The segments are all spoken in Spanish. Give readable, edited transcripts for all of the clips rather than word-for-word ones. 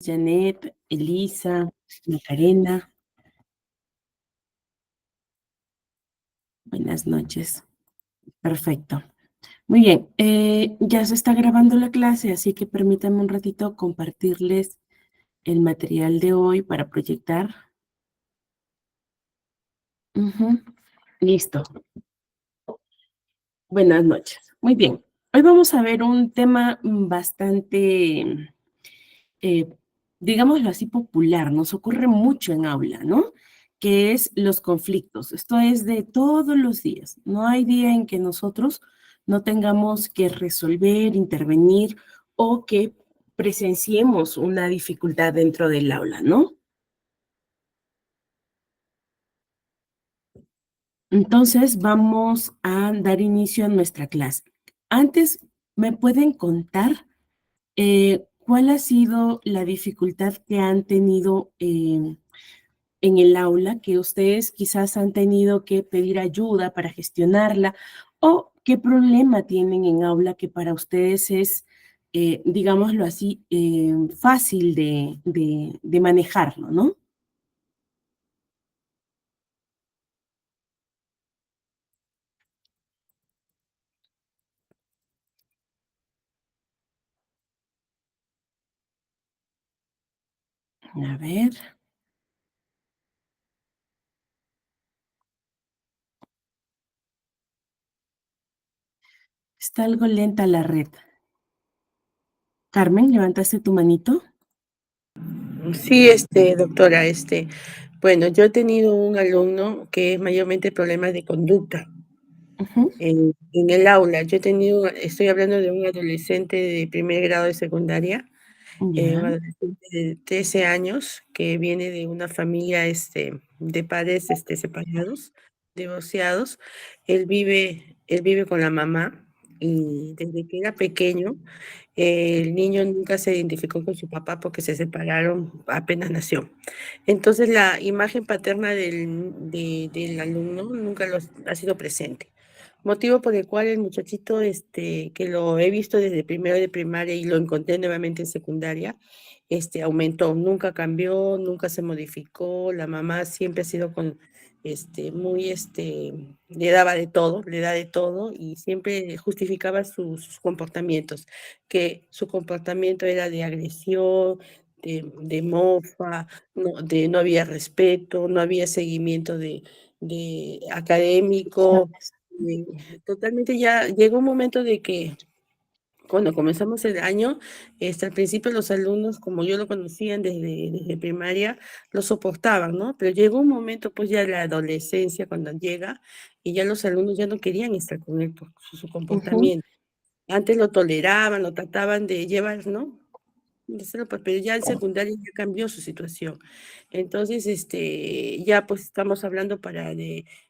Janet, Elisa, Macarena, buenas noches. Perfecto. Muy bien, ya se está grabando la clase, así que permítanme un ratito compartirles el material de hoy para proyectar. Listo. Buenas noches. Muy bien. Hoy vamos a ver un tema bastante, eh, digámoslo así, popular. Nos ocurre mucho en aula, ¿no? Que es los conflictos. Esto es de todos los días. No hay día en que nosotros no tengamos que resolver, intervenir o que presenciemos una dificultad dentro del aula, ¿no? Entonces vamos a dar inicio a nuestra clase. Antes, ¿me pueden contar cuál ha sido la dificultad que han tenido en el aula, que ustedes quizás han tenido que pedir ayuda para gestionarla, o qué problema tienen en aula que para ustedes es, digámoslo así, fácil de manejarlo, ¿no? A ver, está algo lenta la red. Carmen, ¿levantaste tu manito? Sí, doctora, bueno, yo he tenido un alumno que es mayormente problemas de conducta Ujú, en el aula. Estoy hablando de un adolescente de primer grado de secundaria, un ya, adolescente de 13 años que viene de una familia, de padres, separados, divorciados. Él vive con la mamá y desde que era pequeño, el niño nunca se identificó con su papá porque se separaron apenas nació. Entonces, la imagen paterna del alumno nunca ha sido presente. Motivo por el cual el muchachito, que lo he visto desde primero de primaria y lo encontré nuevamente en secundaria, aumentó, nunca cambió, nunca se modificó. La mamá siempre ha sido muy, le da de todo y siempre justificaba sus comportamientos, que su comportamiento era de agresión, de mofa, no había respeto, no había seguimiento de académico. Totalmente, ya llegó un momento de que cuando comenzamos el año, al principio los alumnos, como yo lo conocían desde primaria, lo soportaban, ¿no? Pero llegó un momento, pues ya la adolescencia, cuando llega, y ya los alumnos ya no querían estar con él por su ujú, comportamiento. Antes lo toleraban, lo trataban de llevar, ¿no? Pero ya en secundaria ya cambió su situación. Entonces, ya pues estamos hablando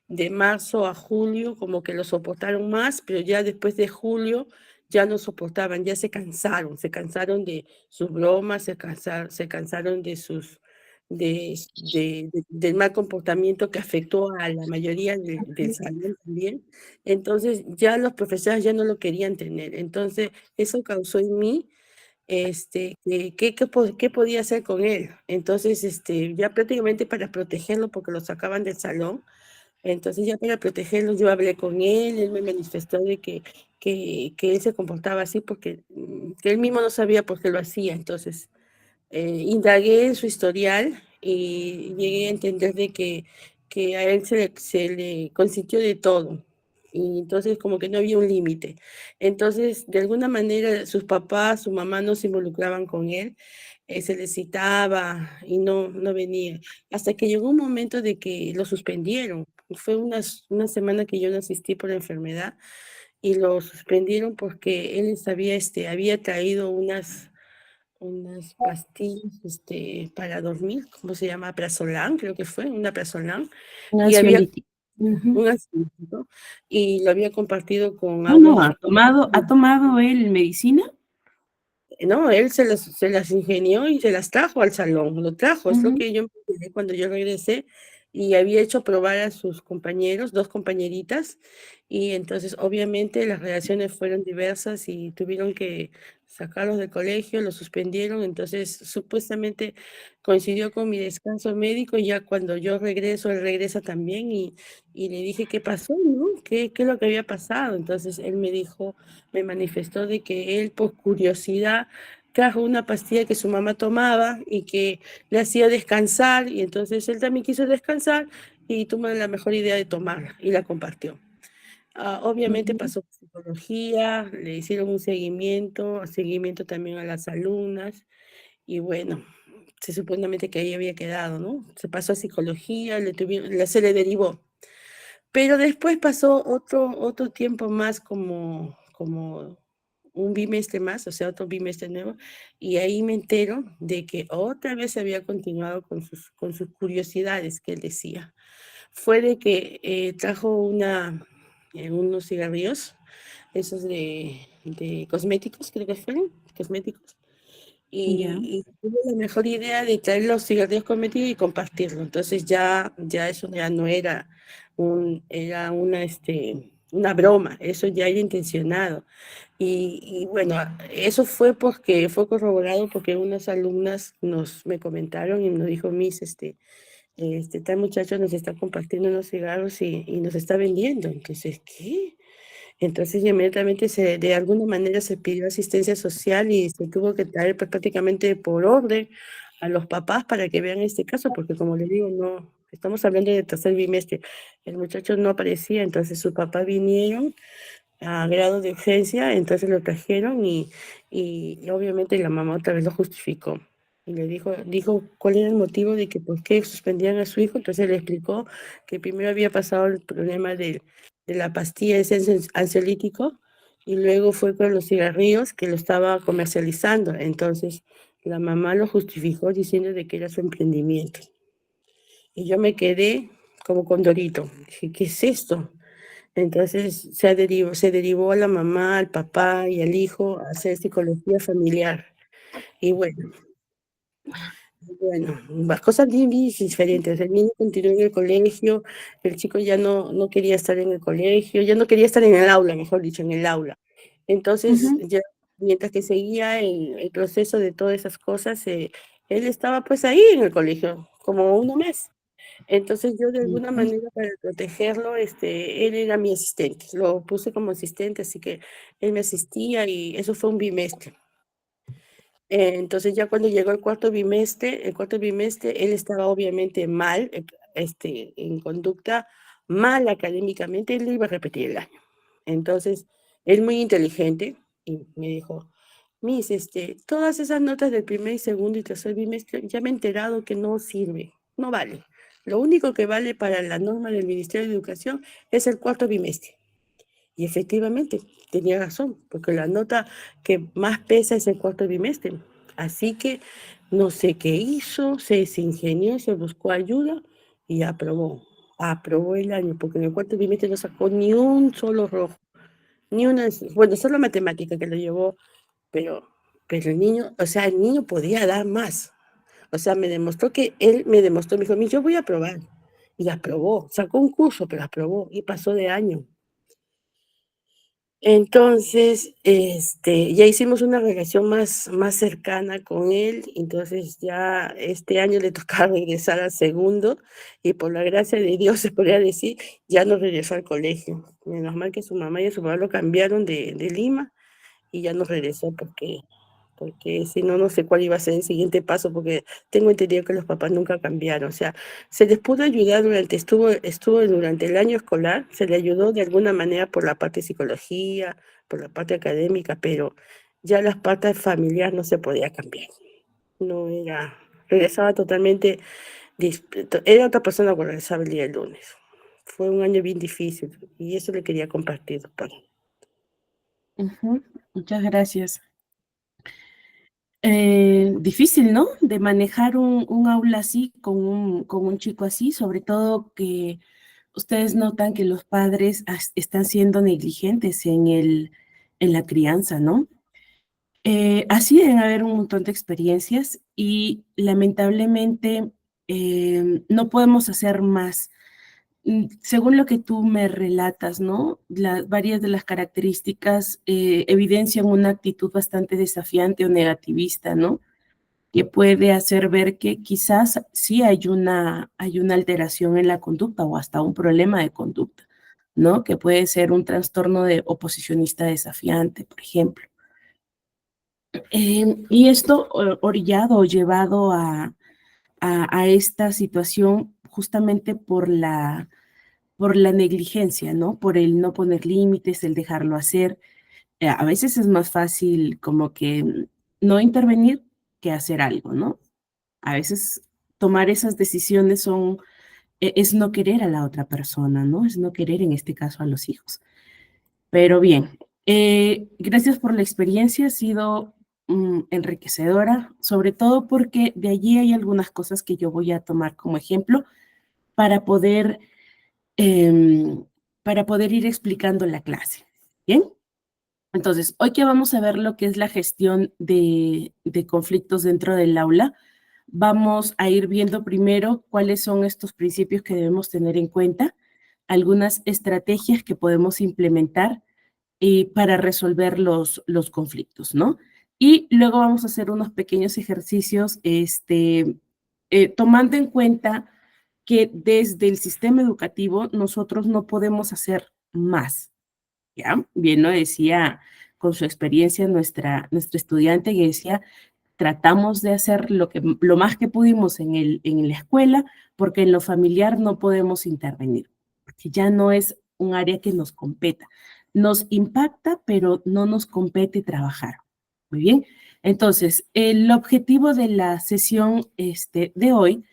de marzo a julio, como que lo soportaron más, pero ya después de julio ya no soportaban, ya se cansaron de sus bromas, se cansaron del mal comportamiento que afectó a la mayoría del salón también. Entonces, ya los profesores ya no lo querían tener. Entonces, eso causó en mí qué podía hacer con él. Entonces, ya prácticamente para protegerlo, porque lo sacaban del salón, entonces ya para protegerlo yo hablé con él me manifestó de que él se comportaba así porque que él mismo no sabía por qué lo hacía. Entonces, indagué en su historial y llegué a entender que a él se le consintió de todo. Y entonces como que no había un límite. Entonces, de alguna manera, sus papás, su mamá no se involucraban con él, se le citaba y no venía. Hasta que llegó un momento de que lo suspendieron. Fue una semana que yo no asistí por la enfermedad y lo suspendieron porque él había traído unas pastillas, para dormir, ¿cómo se llama? Prazolam, creo que fue, una Prazolam, un y había ansiolítico. Ujú. un ansiolítico, y lo había compartido con No, no, algunos. ha tomado él medicina. No, él se las ingenió y se las trajo al salón, lo trajo, es lo Ujú, que yo me enteré cuando yo regresé, y había hecho probar a sus compañeros, 2 compañeritas, y entonces obviamente las reacciones fueron diversas y tuvieron que sacarlos del colegio, los suspendieron, entonces supuestamente coincidió con mi descanso médico y ya cuando yo regreso, él regresa también y le dije: "¿Qué pasó, no? ¿Qué es lo que había pasado?". Entonces él me dijo, me manifestó de que él por curiosidad trajo una pastilla que su mamá tomaba y que le hacía descansar y entonces él también quiso descansar y tuvo la mejor idea de tomarla y la compartió. Obviamente Ujú. pasó por psicología, le hicieron un seguimiento también a las alumnas y bueno, se supuestamente que ahí había quedado, ¿no? Se pasó a psicología, se le derivó. Pero después pasó otro tiempo más como un bimestre más, o sea, otro bimestre nuevo, y ahí me entero de que otra vez había continuado con sus curiosidades que él decía. Fue de que, trajo unos cigarrillos, esos de cosméticos, creo que fueron, cosméticos, Ya. y tuve la mejor idea de traer los cigarrillos con metido y compartirlo. Entonces ya eso ya no era era una broma, eso ya era intencionado. Y bueno, eso fue porque fue corroborado porque unas alumnas me comentaron y nos dijo: "Miss, tal muchacho nos está compartiendo unos cigarros y nos está vendiendo". Entonces, ¿qué? Entonces, inmediatamente de alguna manera se pidió asistencia social y se tuvo que traer, pues, prácticamente por orden a los papás para que vean este caso, porque como le digo, no, estamos hablando de tercer bimestre. El muchacho no aparecía, entonces sus papás vinieron a grado de urgencia, entonces lo trajeron y obviamente la mamá otra vez lo justificó. Y dijo cuál era el motivo de que por qué suspendían a su hijo, entonces le explicó que primero había pasado el problema de la pastilla, ese ansiolítico, y luego fue con los cigarrillos que lo estaba comercializando. Entonces la mamá lo justificó diciendo de que era su emprendimiento. Y yo me quedé como condorito. Dije, ¿qué es esto? Entonces se derivó a la mamá, al papá y al hijo a hacer psicología familiar. Y bueno, las cosas bien diferentes. El niño continuó en el colegio, el chico ya no quería estar en el colegio, ya no quería estar en el aula, mejor dicho, en el aula. Entonces, Ujú. ya mientras que seguía el proceso de todas esas cosas, él estaba, pues, ahí en el colegio, como uno más. Entonces, yo de alguna Okey. manera para protegerlo, él era mi asistente, lo puse como asistente, así que él me asistía y eso fue un bimestre. Entonces, ya cuando llegó el cuarto bimestre, él estaba obviamente mal, en conducta, mal académicamente, él iba a repetir el año. Entonces, él muy inteligente y me dijo: "Miss, todas esas notas del primer, segundo y tercer bimestre, ya me he enterado que no sirve, no vale. Lo único que vale para la norma del Ministerio de Educación es el cuarto bimestre". Y efectivamente, tenía razón, porque la nota que más pesa es el cuarto bimestre. Así que no sé qué hizo, se desingenió, se buscó ayuda y aprobó. Aprobó el año, porque en el cuarto bimestre no sacó ni un solo rojo, ni una, bueno, solo matemática que lo llevó, pero, pero el niño, o sea, el niño podía dar más. O sea, él me demostró, me dijo: "Miss, yo voy a aprobar". Y aprobó, sacó un curso, pero aprobó y pasó de año. Entonces, ya hicimos una relación más cercana con él, entonces ya este año le tocaba regresar al segundo y por la gracia de Dios, se podría decir, ya no regresó al colegio. Menos mal que su mamá y su papá lo cambiaron de Lima y ya no regresó porque si no, no sé cuál iba a ser el siguiente paso, porque tengo entendido que los papás nunca cambiaron. O sea, se les pudo ayudar estuvo durante el año escolar, se le ayudó de alguna manera por la parte de psicología, por la parte académica, pero ya la parte familiar no se podía cambiar. No era, regresaba totalmente, era otra persona cuando regresaba el día del lunes. Fue un año bien difícil y eso le quería compartir, doctora. Ujú. Muchas gracias. Difícil, ¿no? De manejar un aula así, con un chico así, sobre todo que ustedes notan que los padres están siendo negligentes en la crianza, ¿no? Así deben haber un montón de experiencias y lamentablemente no podemos hacer más. Según lo que tú me relatas, ¿no? Varias de las características evidencian una actitud bastante desafiante o negativista, ¿no? Que puede hacer ver que quizás sí hay una alteración en la conducta o hasta un problema de conducta, ¿no? Que puede ser un trastorno de oposicionista desafiante, por ejemplo. Y esto orillado o llevado a esta situación justamente por la negligencia, ¿no? Por el no poner límites, el dejarlo hacer. A veces es más fácil como que no intervenir que hacer algo, ¿no? A veces tomar esas decisiones es no querer a la otra persona, ¿no? Es no querer, en este caso, a los hijos. Pero bien, gracias por la experiencia, ha sido enriquecedora, sobre todo porque de allí hay algunas cosas que yo voy a tomar como ejemplo para poder, em, para poder ir explicando la clase. ¿Bien? Entonces, hoy que vamos a ver lo que es la gestión de conflictos dentro del aula, vamos a ir viendo primero cuáles son estos principios que debemos tener en cuenta, algunas estrategias que podemos implementar para resolver los conflictos, ¿no? Y luego vamos a hacer unos pequeños ejercicios, tomando en cuenta que desde el sistema educativo nosotros no podemos hacer más, ¿ya? Bien lo decía con su experiencia nuestra estudiante que decía, tratamos de hacer lo más que pudimos en la escuela, porque en lo familiar no podemos intervenir, porque ya no es un área que nos competa. Nos impacta, pero no nos compete trabajar. Muy bien. Entonces, el objetivo de la sesión de hoy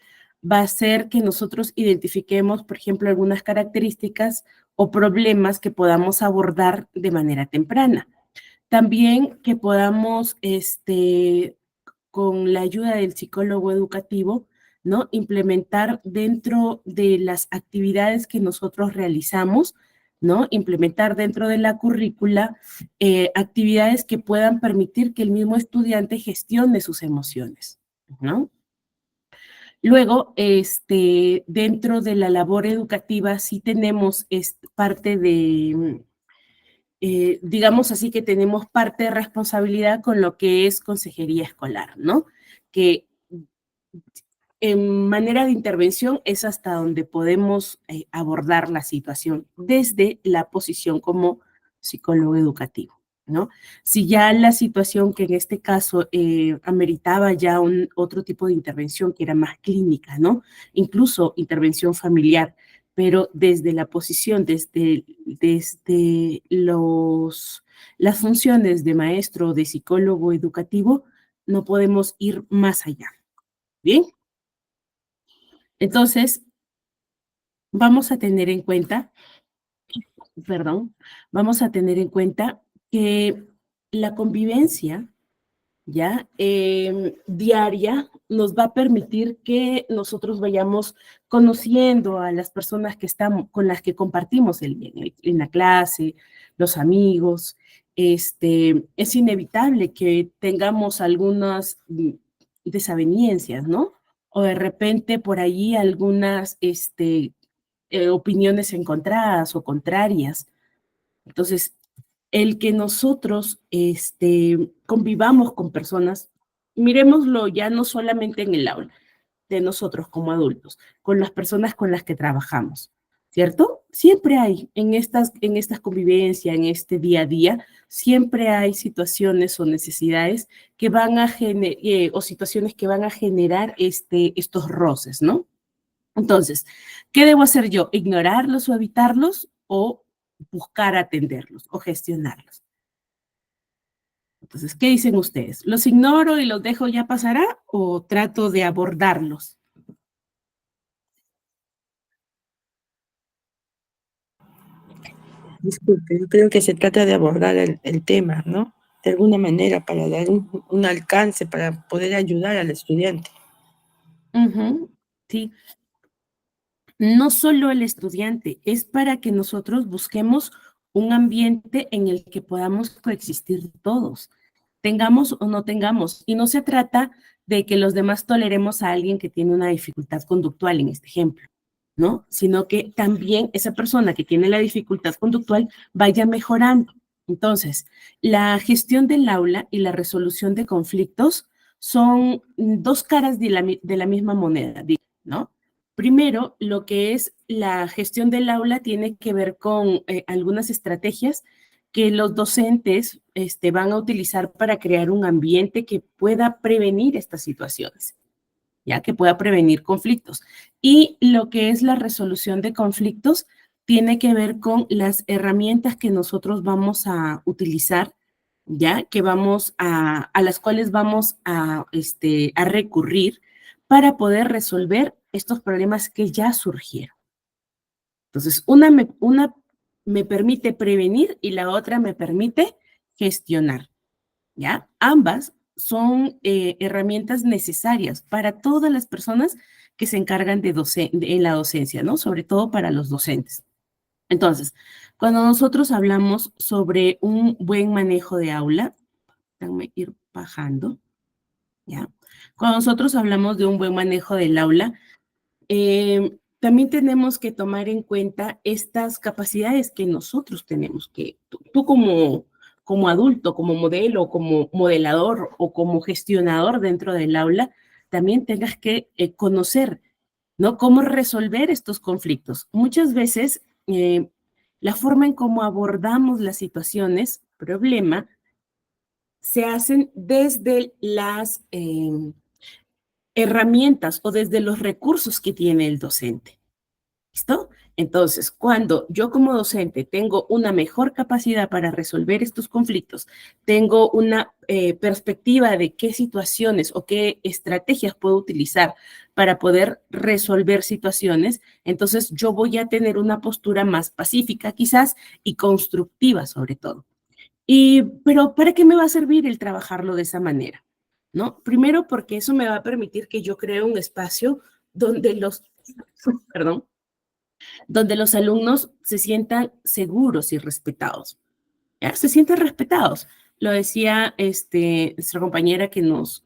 va a ser que nosotros identifiquemos, por ejemplo, algunas características o problemas que podamos abordar de manera temprana. También que podamos, con la ayuda del psicólogo educativo, ¿no? Implementar dentro de las actividades que nosotros realizamos, ¿no? Implementar dentro de la currícula actividades que puedan permitir que el mismo estudiante gestione sus emociones, ¿no? Luego, dentro de la labor educativa sí tenemos parte de, digamos así que tenemos parte de responsabilidad con lo que es consejería escolar, ¿no? Que en manera de intervención es hasta donde podemos abordar la situación desde la posición como psicólogo educativo, ¿no? Si ya la situación que en este caso ameritaba ya otro tipo de intervención que era más clínica, ¿no? Incluso intervención familiar, pero desde la posición, desde las funciones de maestro o de psicólogo educativo, no podemos ir más allá. ¿Bien? Entonces, vamos a tener en cuenta, perdón, vamos a tener en cuenta que la convivencia, ¿ya? Diaria nos va a permitir que nosotros vayamos conociendo a las personas que están, con las que compartimos el día en la clase, los amigos. Es inevitable que tengamos algunas desavenencias, ¿no? O de repente por allí algunas opiniones encontradas o contrarias. Entonces, el que nosotros convivamos con personas, miremoslo ya no solamente en el aula, de nosotros como adultos, con las personas con las que trabajamos, ¿cierto? Siempre hay en estas convivencias, en este día a día, siempre hay situaciones o necesidades que van a generar, o situaciones que van a generar estos roces, ¿no? Entonces, ¿qué debo hacer yo? ¿Ignorarlos o evitarlos o buscar atenderlos o gestionarlos? Entonces, ¿qué dicen ustedes? ¿Los ignoro y los dejo ya pasará o trato de abordarlos? Disculpe, yo creo que se trata de abordar el tema, ¿no? De alguna manera para dar un alcance, para poder ayudar al estudiante. Sí, no solo el estudiante, es para que nosotros busquemos un ambiente en el que podamos coexistir todos, tengamos o no tengamos. Y no se trata de que los demás toleremos a alguien que tiene una dificultad conductual en este ejemplo, ¿no? Sino que también esa persona que tiene la dificultad conductual vaya mejorando. Entonces, la gestión del aula y la resolución de conflictos son dos caras de la misma moneda, ¿no? Primero, lo que es la gestión del aula tiene que ver con algunas estrategias que los docentes van a utilizar para crear un ambiente que pueda prevenir estas situaciones, ya que pueda prevenir conflictos. Y lo que es la resolución de conflictos tiene que ver con las herramientas que nosotros vamos a utilizar, ya que a las cuales vamos a recurrir para poder resolver estos problemas que ya surgieron. Entonces, una me permite prevenir y la otra me permite gestionar, ¿ya? Ambas son herramientas necesarias para todas las personas que se encargan en la docencia, ¿no? Sobre todo para los docentes. Entonces, cuando nosotros hablamos sobre un buen manejo de aula, déjame ir bajando, ¿ya? Cuando nosotros hablamos de un buen manejo del aula, también tenemos que tomar en cuenta estas capacidades que nosotros tenemos, que tú como adulto, como modelo, como modelador o como gestionador dentro del aula, también tengas que conocer, ¿no? Cómo resolver estos conflictos. Muchas veces, la forma en cómo abordamos las situaciones, problema, se hacen desde las herramientas o desde los recursos que tiene el docente. ¿Listo? Entonces, cuando yo como docente tengo una mejor capacidad para resolver estos conflictos, tengo una perspectiva de qué situaciones o qué estrategias puedo utilizar para poder resolver situaciones, entonces yo voy a tener una postura más pacífica quizás y constructiva sobre todo. Pero ¿para qué me va a servir el trabajarlo de esa manera? ¿No? Primero porque eso me va a permitir que yo cree un espacio donde perdón, donde los alumnos se sientan seguros y respetados. ¿Ya? Se sienten respetados. Lo decía nuestra compañera que nos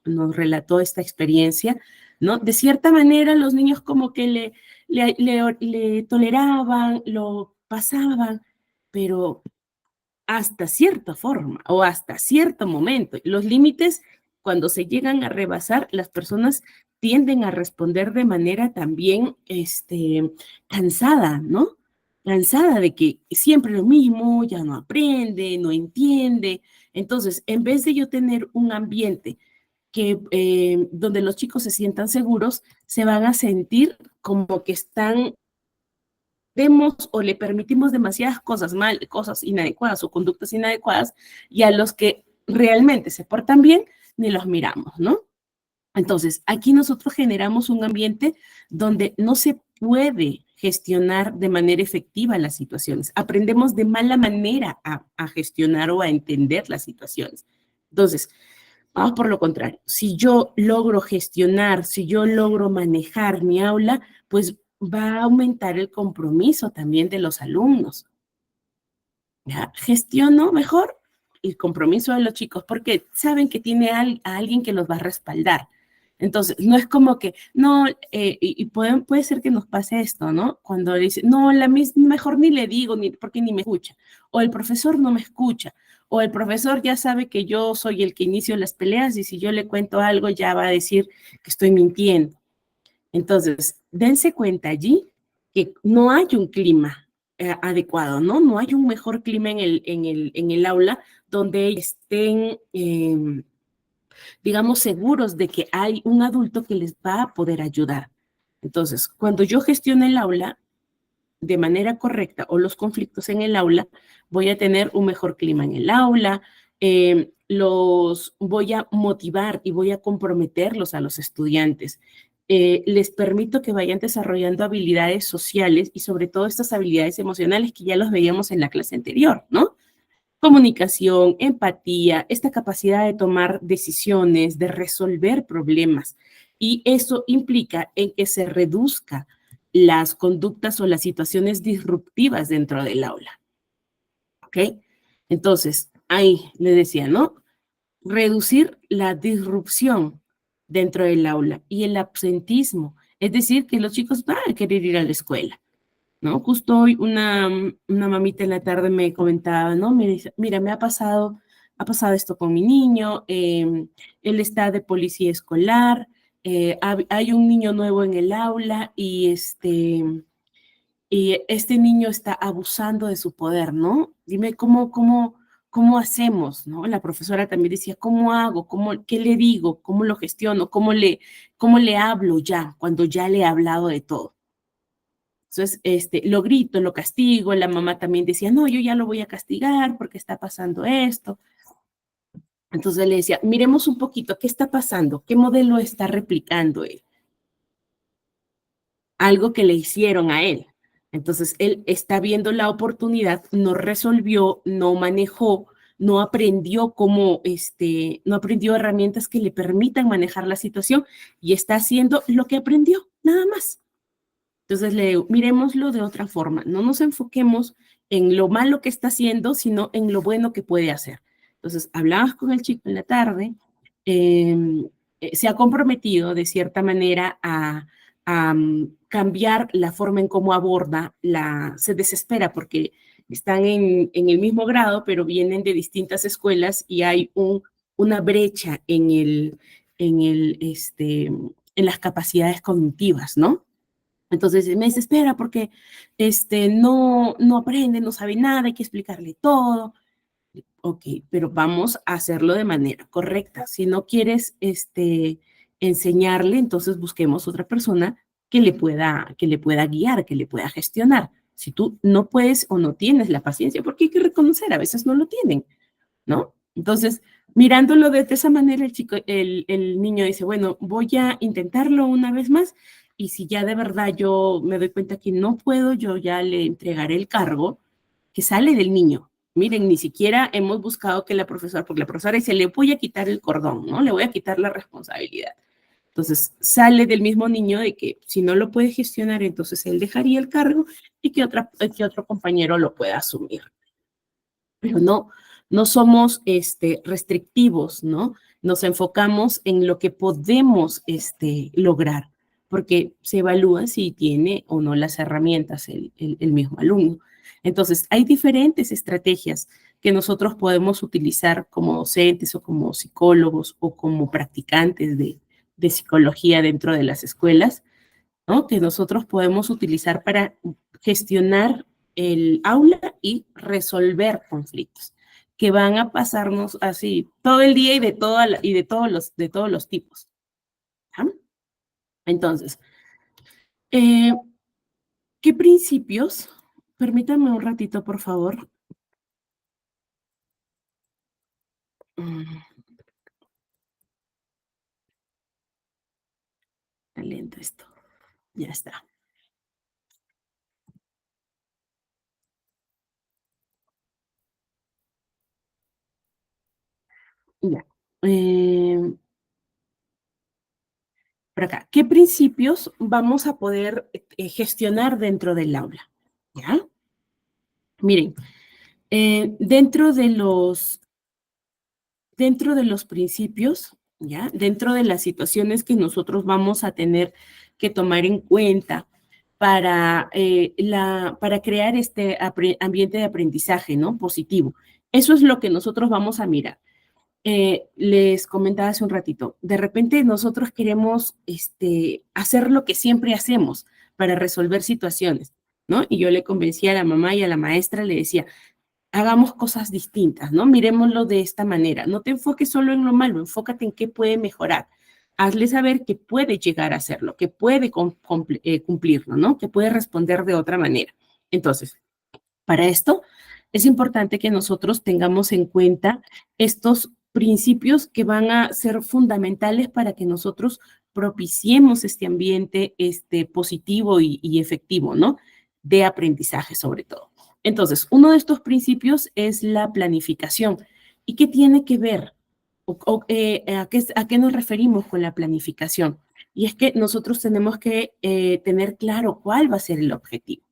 relató esta experiencia, ¿no? De cierta manera los niños como que le toleraban, lo pasaban, pero hasta cierta forma o hasta cierto momento. Los límites, cuando se llegan a rebasar, las personas tienden a responder de manera también cansada, ¿no? Cansada de que siempre lo mismo, ya no aprende, no entiende. Entonces, en vez de yo tener un ambiente donde los chicos se sientan seguros, se van a sentir como que están o le permitimos demasiadas cosas inadecuadas o conductas inadecuadas, y a los que realmente se portan bien, ni los miramos, ¿no? Entonces, aquí nosotros generamos un ambiente donde no se puede gestionar de manera efectiva las situaciones. Aprendemos de mala manera a gestionar o a entender las situaciones. Entonces, vamos por lo contrario. Si yo logro gestionar, si yo logro manejar mi aula, pues va a aumentar el compromiso también de los alumnos. ¿Ya? Gestiono mejor el compromiso de los chicos porque saben que tiene a alguien que los va a respaldar. Entonces, no es como que, no, puede ser que nos pase esto, ¿no? Cuando dice, no, mejor ni le digo, porque ni me escucha. O el profesor no me escucha. O el profesor ya sabe que yo soy el que inicio las peleas y si yo le cuento algo ya va a decir que estoy mintiendo. Entonces, dense cuenta allí que no hay un clima adecuado, ¿no? No hay un mejor clima en el aula donde estén, digamos, seguros de que hay un adulto que les va a poder ayudar. Entonces, cuando yo gestiono el aula de manera correcta o los conflictos en el aula, voy a tener un mejor clima en el aula, los voy a motivar y voy a comprometerlos a los estudiantes. Les permito que vayan desarrollando habilidades sociales y sobre todo estas habilidades emocionales que ya los veíamos en la clase anterior, ¿no? Comunicación, empatía, esta capacidad de tomar decisiones, de resolver problemas. Y eso implica en que se reduzca las conductas o las situaciones disruptivas dentro del aula. ¿Ok? Entonces, ahí le decía, ¿no? Reducir la disrupción. dentro del aula y el absentismo, es decir, que los chicos van a querer ir a la escuela, ¿no? Justo hoy una mamita en la tarde me comentaba, ¿no? Me dice, mira, ha pasado esto con mi niño, él está de policía escolar, hay un niño nuevo en el aula y este niño está abusando de su poder, ¿no? Dime cómo hacemos, ¿no? La profesora también decía, ¿cómo hago? ¿Qué le digo? ¿Cómo lo gestiono? Cómo le hablo ya, cuando ya le he hablado de todo? Entonces, lo grito, lo castigo, la mamá también decía, no, yo ya lo voy a castigar porque está pasando esto. Entonces le decía, miremos un poquito, ¿qué está pasando? ¿Qué modelo está replicando él? Algo que le hicieron a él. Entonces, él está viendo la oportunidad, no resolvió, no manejó, no aprendió no aprendió herramientas que le permitan manejar la situación y está haciendo lo que aprendió, nada más. Entonces, le digo, miremoslo de otra forma, no nos enfoquemos en lo malo que está haciendo, sino en lo bueno que puede hacer. Entonces, hablabas con el chico en la tarde, se ha comprometido de cierta manera a cambiar la forma en cómo aborda, se desespera porque están en el mismo grado, pero vienen de distintas escuelas y hay una brecha en las capacidades cognitivas, ¿no? Entonces me desespera porque no aprende, no sabe nada, hay que explicarle todo. Ok, pero vamos a hacerlo de manera correcta. Si no quieres enseñarle, entonces busquemos otra persona que le pueda guiar, que le pueda gestionar. Si tú no puedes o no tienes la paciencia, porque hay que reconocer, a veces no lo tienen, ¿no? Entonces, mirándolo de esa manera, el niño dice, bueno, voy a intentarlo una vez más y si ya de verdad yo me doy cuenta que no puedo, yo ya le entregaré el cargo que sale del niño. Miren, ni siquiera hemos buscado que la profesora, porque la profesora dice, le voy a quitar el cordón, ¿no? Le voy a quitar la responsabilidad. Entonces, sale del mismo niño de que si no lo puede gestionar, entonces él dejaría el cargo y que otro compañero lo pueda asumir. Pero no somos restrictivos, ¿no? Nos enfocamos en lo que podemos lograr, porque se evalúa si tiene o no las herramientas el mismo alumno. Entonces, hay diferentes estrategias que nosotros podemos utilizar como docentes o como psicólogos o como practicantes de psicología dentro de las escuelas, ¿no? Que nosotros podemos utilizar para gestionar el aula y resolver conflictos que van a pasarnos así todo el día y de todos los tipos. ¿Ah? Entonces, eh, ¿qué principios? Permítanme un ratito, por favor. Mm, Está lento esto. Ya está. Ya. Eh, por acá, ¿qué principios vamos a poder gestionar dentro del aula? ¿Ya? Miren, dentro de los principios, ¿ya? Dentro de las situaciones que nosotros vamos a tener que tomar en cuenta para crear este ambiente de aprendizaje, ¿no? Positivo. Eso es lo que nosotros vamos a mirar. Les comentaba hace un ratito, de repente nosotros queremos hacer lo que siempre hacemos para resolver situaciones, ¿no? Y yo le convencí a la mamá y a la maestra, le decía, hagamos cosas distintas, ¿no? Miremoslo de esta manera. No te enfoques solo en lo malo, enfócate en qué puede mejorar. Hazle saber que puede llegar a hacerlo, que puede cumplirlo, ¿no? Que puede responder de otra manera. Entonces, para esto es importante que nosotros tengamos en cuenta estos principios que van a ser fundamentales para que nosotros propiciemos este ambiente positivo y efectivo, ¿no? De aprendizaje sobre todo. Entonces, uno de estos principios es la planificación. ¿Y qué tiene que ver? ¿A qué nos referimos con la planificación? Y es que nosotros tenemos que tener claro cuál va a ser el objetivo.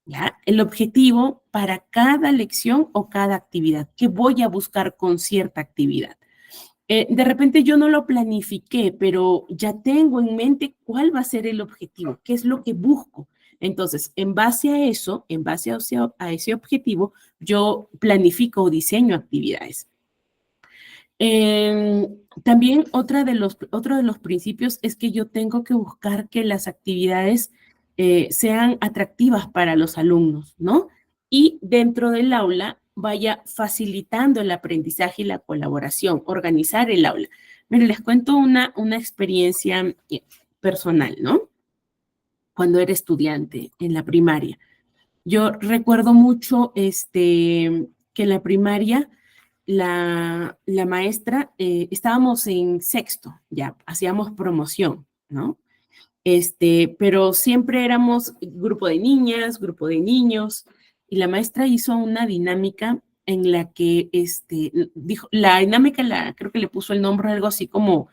¿Ya? El objetivo para cada lección o cada actividad. ¿Qué voy a buscar con cierta actividad? De repente yo no lo planifiqué, pero ya tengo en mente cuál va a ser el objetivo, qué es lo que busco. Entonces, en base a eso, en base a ese objetivo, yo planifico o diseño actividades. También otro de los principios es que yo tengo que buscar que las actividades sean atractivas para los alumnos, ¿no? Y dentro del aula vaya facilitando el aprendizaje y la colaboración, organizar el aula. Miren, les cuento una experiencia personal, ¿no? Cuando era estudiante en la primaria. Yo recuerdo mucho que en la primaria la maestra, estábamos en sexto, ya, hacíamos promoción, ¿no? Pero siempre éramos grupo de niñas, grupo de niños, y la maestra hizo una dinámica en la que, dijo, la dinámica, creo que le puso el nombre algo así como,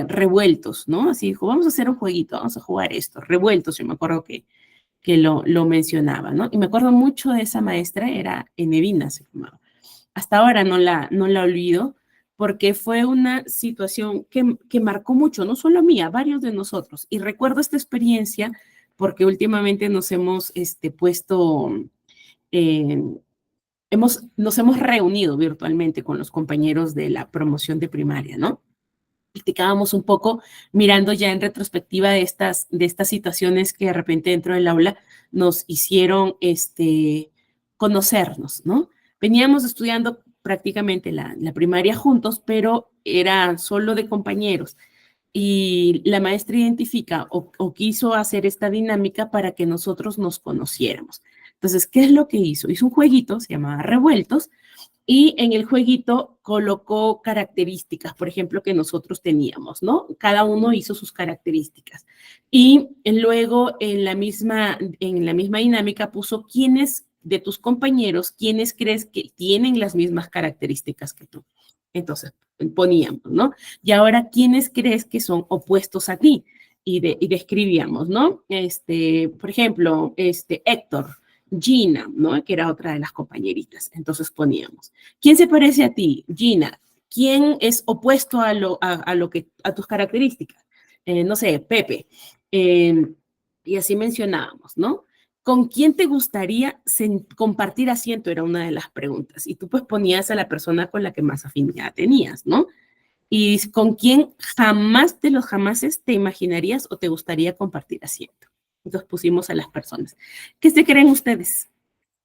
revueltos, ¿no? Así dijo, vamos a hacer un jueguito, vamos a jugar esto, revueltos, yo me acuerdo que lo mencionaba, ¿no? Y me acuerdo mucho de esa maestra, era Enevina, se llamaba. Hasta ahora no la olvido, porque fue una situación que marcó mucho, no solo a mí, a varios de nosotros. Y recuerdo esta experiencia porque últimamente nos hemos puesto, eh, nos hemos reunido virtualmente con los compañeros de la promoción de primaria, ¿no? Platicábamos un poco mirando ya en retrospectiva de estas situaciones que de repente dentro del aula nos hicieron conocernos, ¿no? Veníamos estudiando prácticamente la primaria juntos, pero era solo de compañeros. Y la maestra identifica o quiso hacer esta dinámica para que nosotros nos conociéramos. Entonces, ¿qué es lo que hizo? Hizo un jueguito, se llamaba Revueltos, y en el jueguito colocó características, por ejemplo, que nosotros teníamos, ¿no? Cada uno hizo sus características. Y luego en la misma dinámica puso quiénes de tus compañeros, quiénes crees que tienen las mismas características que tú. Entonces, poníamos, ¿no? Y ahora, ¿quiénes crees que son opuestos a ti? Y describíamos, ¿no? Por ejemplo, Héctor, Gina, ¿no? Que era otra de las compañeritas. Entonces poníamos, ¿quién se parece a ti? Gina. ¿Quién es opuesto a tus características? No sé, Pepe. Y así mencionábamos, ¿no? ¿Con quién te gustaría compartir asiento? Era una de las preguntas. Y tú pues ponías a la persona con la que más afinidad tenías, ¿no? Y con quién jamás de los jamases te imaginarías o te gustaría compartir asiento. Entonces pusimos a las personas. ¿Qué se creen ustedes?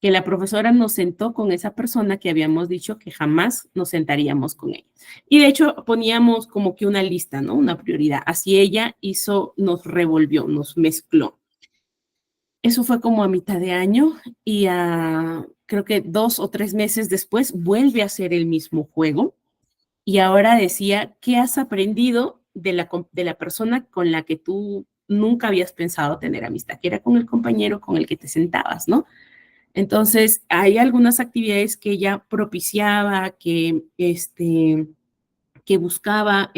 Que la profesora nos sentó con esa persona que habíamos dicho que jamás nos sentaríamos con ella. Y de hecho poníamos como que una lista, ¿no? Una prioridad. Así ella nos revolvió, nos mezcló. Eso fue como a mitad de año y creo que 2 o 3 meses después vuelve a ser el mismo juego. Y ahora decía, ¿qué has aprendido de la persona con la que tú nunca habías pensado tener amistad? Que era con el compañero con el que te sentabas, ¿no? Entonces, hay algunas actividades que ella propiciaba, que buscaba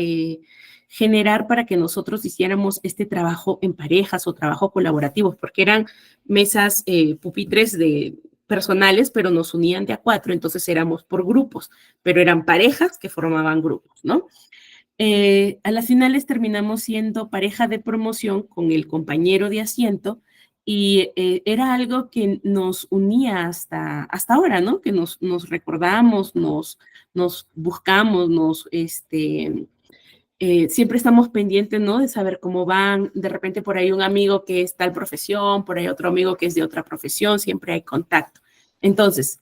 generar para que nosotros hiciéramos este trabajo en parejas o trabajo colaborativo, porque eran mesas, pupitres personales, pero nos unían de a 4, entonces éramos por grupos, pero eran parejas que formaban grupos, ¿no? A las finales terminamos siendo pareja de promoción con el compañero de asiento y era algo que nos unía hasta ahora, ¿no? Que nos recordamos, nos buscamos, siempre estamos pendientes, ¿no? De saber cómo van. De repente por ahí un amigo que es tal profesión, por ahí otro amigo que es de otra profesión, siempre hay contacto. Entonces,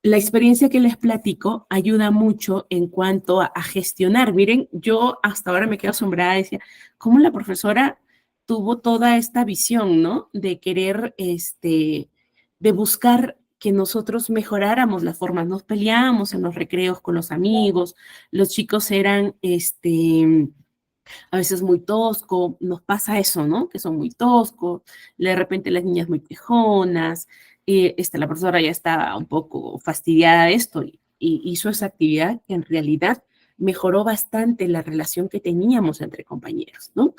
la experiencia que les platico ayuda mucho en cuanto a gestionar. Miren, yo hasta ahora me quedo asombrada, decía, ¿cómo la profesora tuvo toda esta visión, ¿no? De querer, de buscar que nosotros mejoráramos las formas. Nos peleábamos en los recreos con los amigos, los chicos eran, a veces muy tosco, nos pasa eso, ¿no? Que son muy toscos, de repente las niñas muy quejonas, la profesora ya estaba un poco fastidiada de esto y hizo esa actividad que en realidad mejoró bastante la relación que teníamos entre compañeros, ¿no?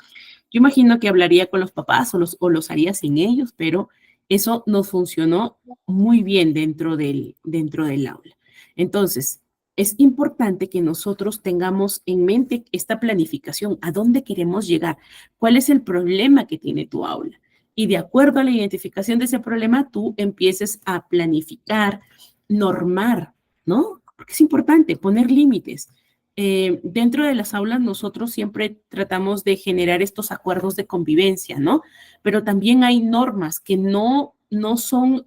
Yo imagino que hablaría con los papás o los haría sin ellos, pero eso nos funcionó muy bien dentro del aula. Entonces, es importante que nosotros tengamos en mente esta planificación, a dónde queremos llegar, cuál es el problema que tiene tu aula. Y de acuerdo a la identificación de ese problema, tú empieces a planificar, normar, ¿no? Porque es importante poner límites. Dentro de las aulas nosotros siempre tratamos de generar estos acuerdos de convivencia, ¿no? Pero también hay normas que no son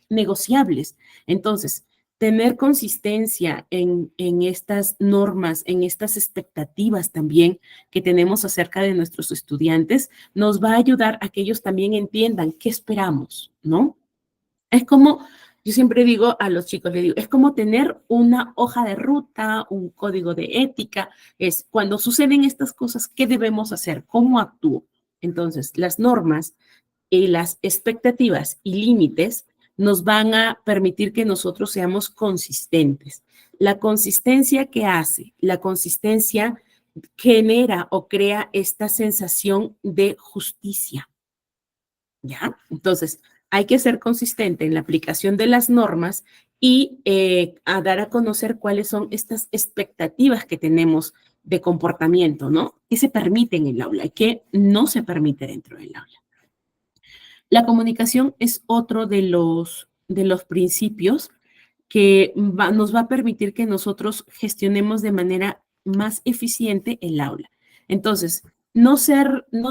negociables. Entonces, tener consistencia en estas normas, en estas expectativas también que tenemos acerca de nuestros estudiantes, nos va a ayudar a que ellos también entiendan qué esperamos, ¿no? Es como, yo siempre digo a los chicos, les digo, es como tener una hoja de ruta, un código de ética, es cuando suceden estas cosas, ¿qué debemos hacer? ¿Cómo actúo? Entonces, las normas y las expectativas y límites nos van a permitir que nosotros seamos consistentes. La consistencia que hace, la consistencia genera o crea esta sensación de justicia, ¿ya? Entonces, hay que ser consistente en la aplicación de las normas y a dar a conocer cuáles son estas expectativas que tenemos de comportamiento, ¿no? ¿Qué se permite en el aula y qué no se permite dentro del aula? La comunicación es otro de los principios que nos va a permitir que nosotros gestionemos de manera más eficiente el aula. Entonces, no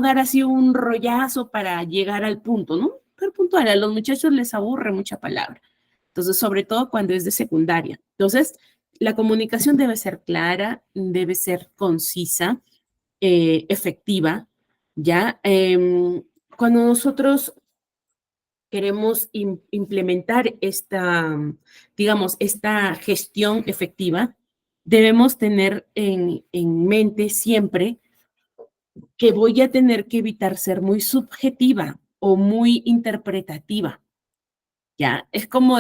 dar así un rollazo para llegar al punto, ¿no? Ser puntual, a los muchachos les aburre mucha palabra. Entonces, sobre todo cuando es de secundaria. Entonces, la comunicación debe ser clara, debe ser concisa, efectiva, ¿ya? Cuando nosotros queremos implementar digamos, esta gestión efectiva, debemos tener en mente siempre que voy a tener que evitar ser muy subjetiva o muy interpretativa. ¿Ya? Es como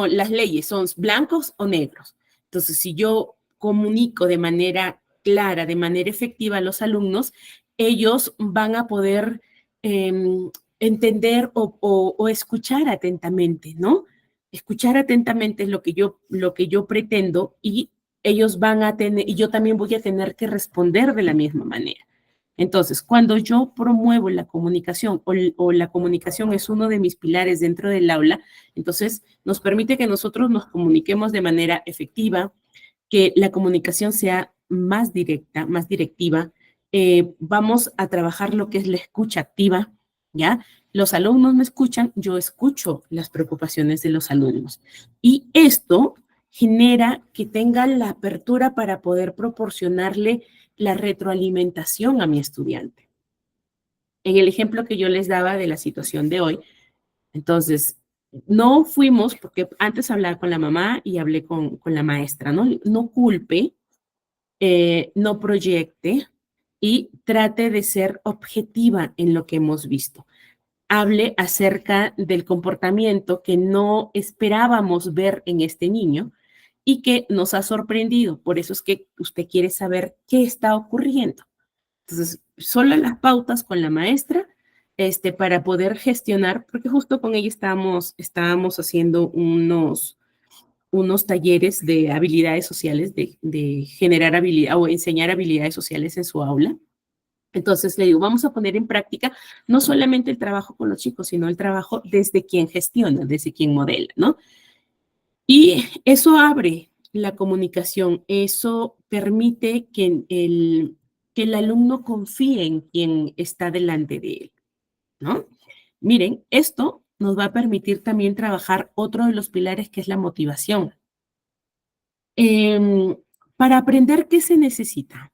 las leyes, son blancos o negros. Entonces, si yo comunico de manera clara, de manera efectiva a los alumnos, ellos van a poder eh, entender o escuchar atentamente, ¿no? Escuchar atentamente es lo que yo pretendo y ellos van a tener, y yo también voy a tener que responder de la misma manera. Entonces, cuando yo promuevo la comunicación o la comunicación es uno de mis pilares dentro del aula, entonces nos permite que nosotros nos comuniquemos de manera efectiva, que la comunicación sea más directa, más directiva. Vamos a trabajar lo que es la escucha activa, ¿ya? Los alumnos me escuchan, yo escucho las preocupaciones de los alumnos. Y esto genera que tengan la apertura para poder proporcionarle la retroalimentación a mi estudiante. En el ejemplo que yo les daba de la situación de hoy, entonces, no fuimos, porque antes hablaba con la mamá y hablé con la maestra, ¿no? No culpe, no proyecte y trate de ser objetiva en lo que hemos visto. Hable acerca del comportamiento que no esperábamos ver en este niño y que nos ha sorprendido. Por eso es que usted quiere saber qué está ocurriendo. Entonces, solo las pautas con la maestra, para poder gestionar, porque justo con ella estábamos haciendo unos talleres de habilidades sociales, de generar habilidad o enseñar habilidades sociales en su aula. Entonces le digo, vamos a poner en práctica no solamente el trabajo con los chicos, sino el trabajo desde quien gestiona, desde quien modela, ¿no? Y eso abre la comunicación, eso permite que el alumno confíe en quien está delante de él, ¿no? Miren, esto nos va a permitir también trabajar otro de los pilares que es la motivación. Em, para aprender, ¿qué se necesita?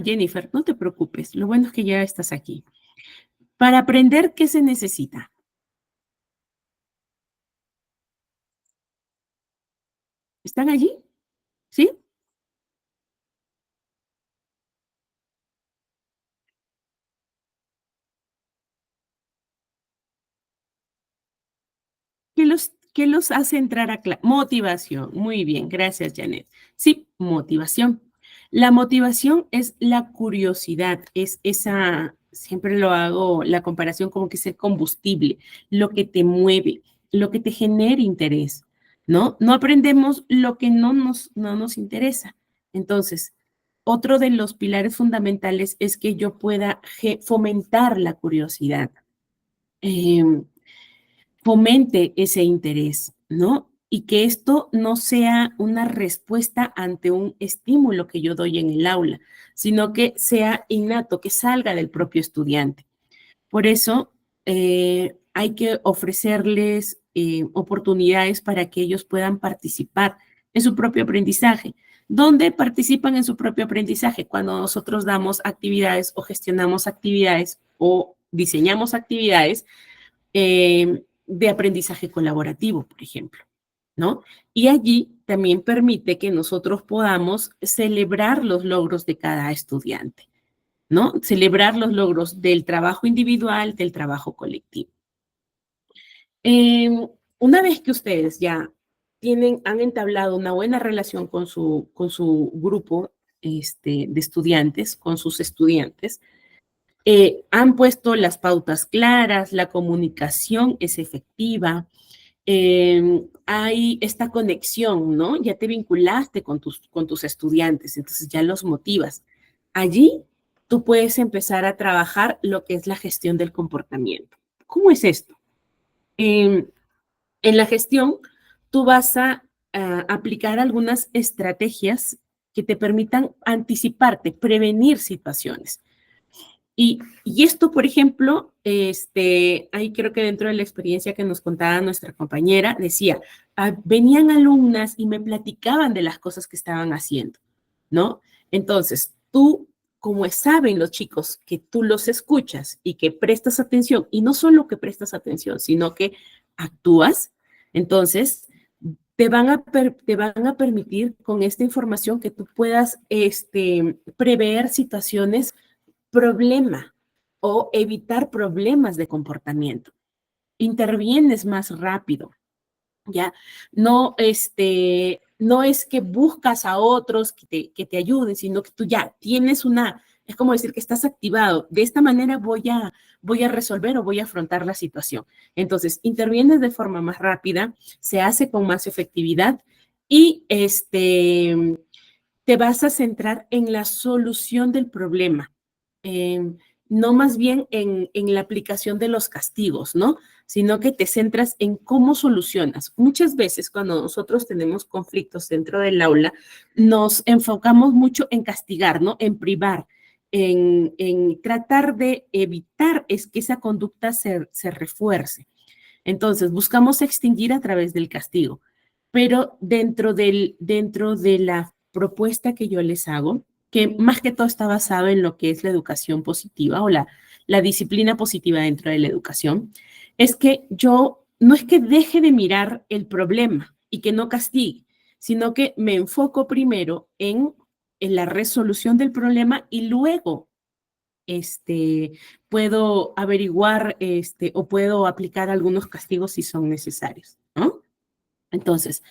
Jennifer, no te preocupes, lo bueno es que ya estás aquí. Para aprender, ¿qué se necesita? ¿Están allí? ¿Sí? ¿Qué los hace entrar a clase? Motivación. Muy bien, gracias, Janet. Sí, motivación. La motivación es la curiosidad, es esa, siempre lo hago la comparación como que es el combustible, lo que te mueve. lo que te genere interés, ¿no? No aprendemos lo que no nos interesa. Entonces, otro de los pilares fundamentales es que yo pueda fomentar la curiosidad, eh, fomente ese interés, ¿no? Y que esto no sea una respuesta ante un estímulo que yo doy en el aula, sino que sea innato, que salga del propio estudiante. Por eso hay que ofrecerles oportunidades para que ellos puedan participar en su propio aprendizaje. ¿Dónde participan en su propio aprendizaje? Cuando nosotros damos actividades o gestionamos actividades o diseñamos actividades de aprendizaje colaborativo, por ejemplo, ¿no? Y allí también permite que nosotros podamos celebrar los logros de cada estudiante, ¿no? Celebrar los logros del trabajo individual, del trabajo colectivo. Eh, una vez que ustedes ya han entablado una buena relación con su grupo de estudiantes, con sus estudiantes, han puesto las pautas claras, la comunicación es efectiva, hay esta conexión, ¿no? Ya te vinculaste con tus estudiantes, entonces ya los motivas. Allí tú puedes empezar a trabajar lo que es la gestión del comportamiento. ¿Cómo es esto? Eh, en la gestión, tú vas a aplicar algunas estrategias que te permitan anticiparte, prevenir situaciones. Y esto, por ejemplo, ahí creo que dentro de la experiencia que nos contaba nuestra compañera, decía, venían alumnas y me platicaban de las cosas que estaban haciendo, ¿no? Entonces, tú, como saben los chicos que tú los escuchas y que prestas atención, y no solo que prestas atención, sino que actúas, entonces te van a permitir con esta información que tú puedas prever situaciones problema o evitar problemas de comportamiento. Intervienes más rápido, ¿ya? No, no es que buscas a otros que te ayuden, sino que tú ya tienes es como decir que estás activado. De esta manera voy a resolver o voy a afrontar la situación. Entonces, intervienes de forma más rápida, se hace con más efectividad y te vas a centrar en la solución del problema, no más bien en la aplicación de los castigos, ¿no? Sino que te centras en cómo solucionas. Muchas veces cuando nosotros tenemos conflictos dentro del aula, nos enfocamos mucho en castigar, ¿no? En privar, en tratar de evitar es que esa conducta se refuerce. Entonces, buscamos extinguir a través del castigo, pero dentro de la propuesta que yo les hago, que más que todo está basado en lo que es la educación positiva o la disciplina positiva dentro de la educación, es que yo no es que deje de mirar el problema y que no castigue, sino que me enfoco primero en la resolución del problema y luego este, puedo averiguar o puedo aplicar algunos castigos si son necesarios, ¿no? Entonces,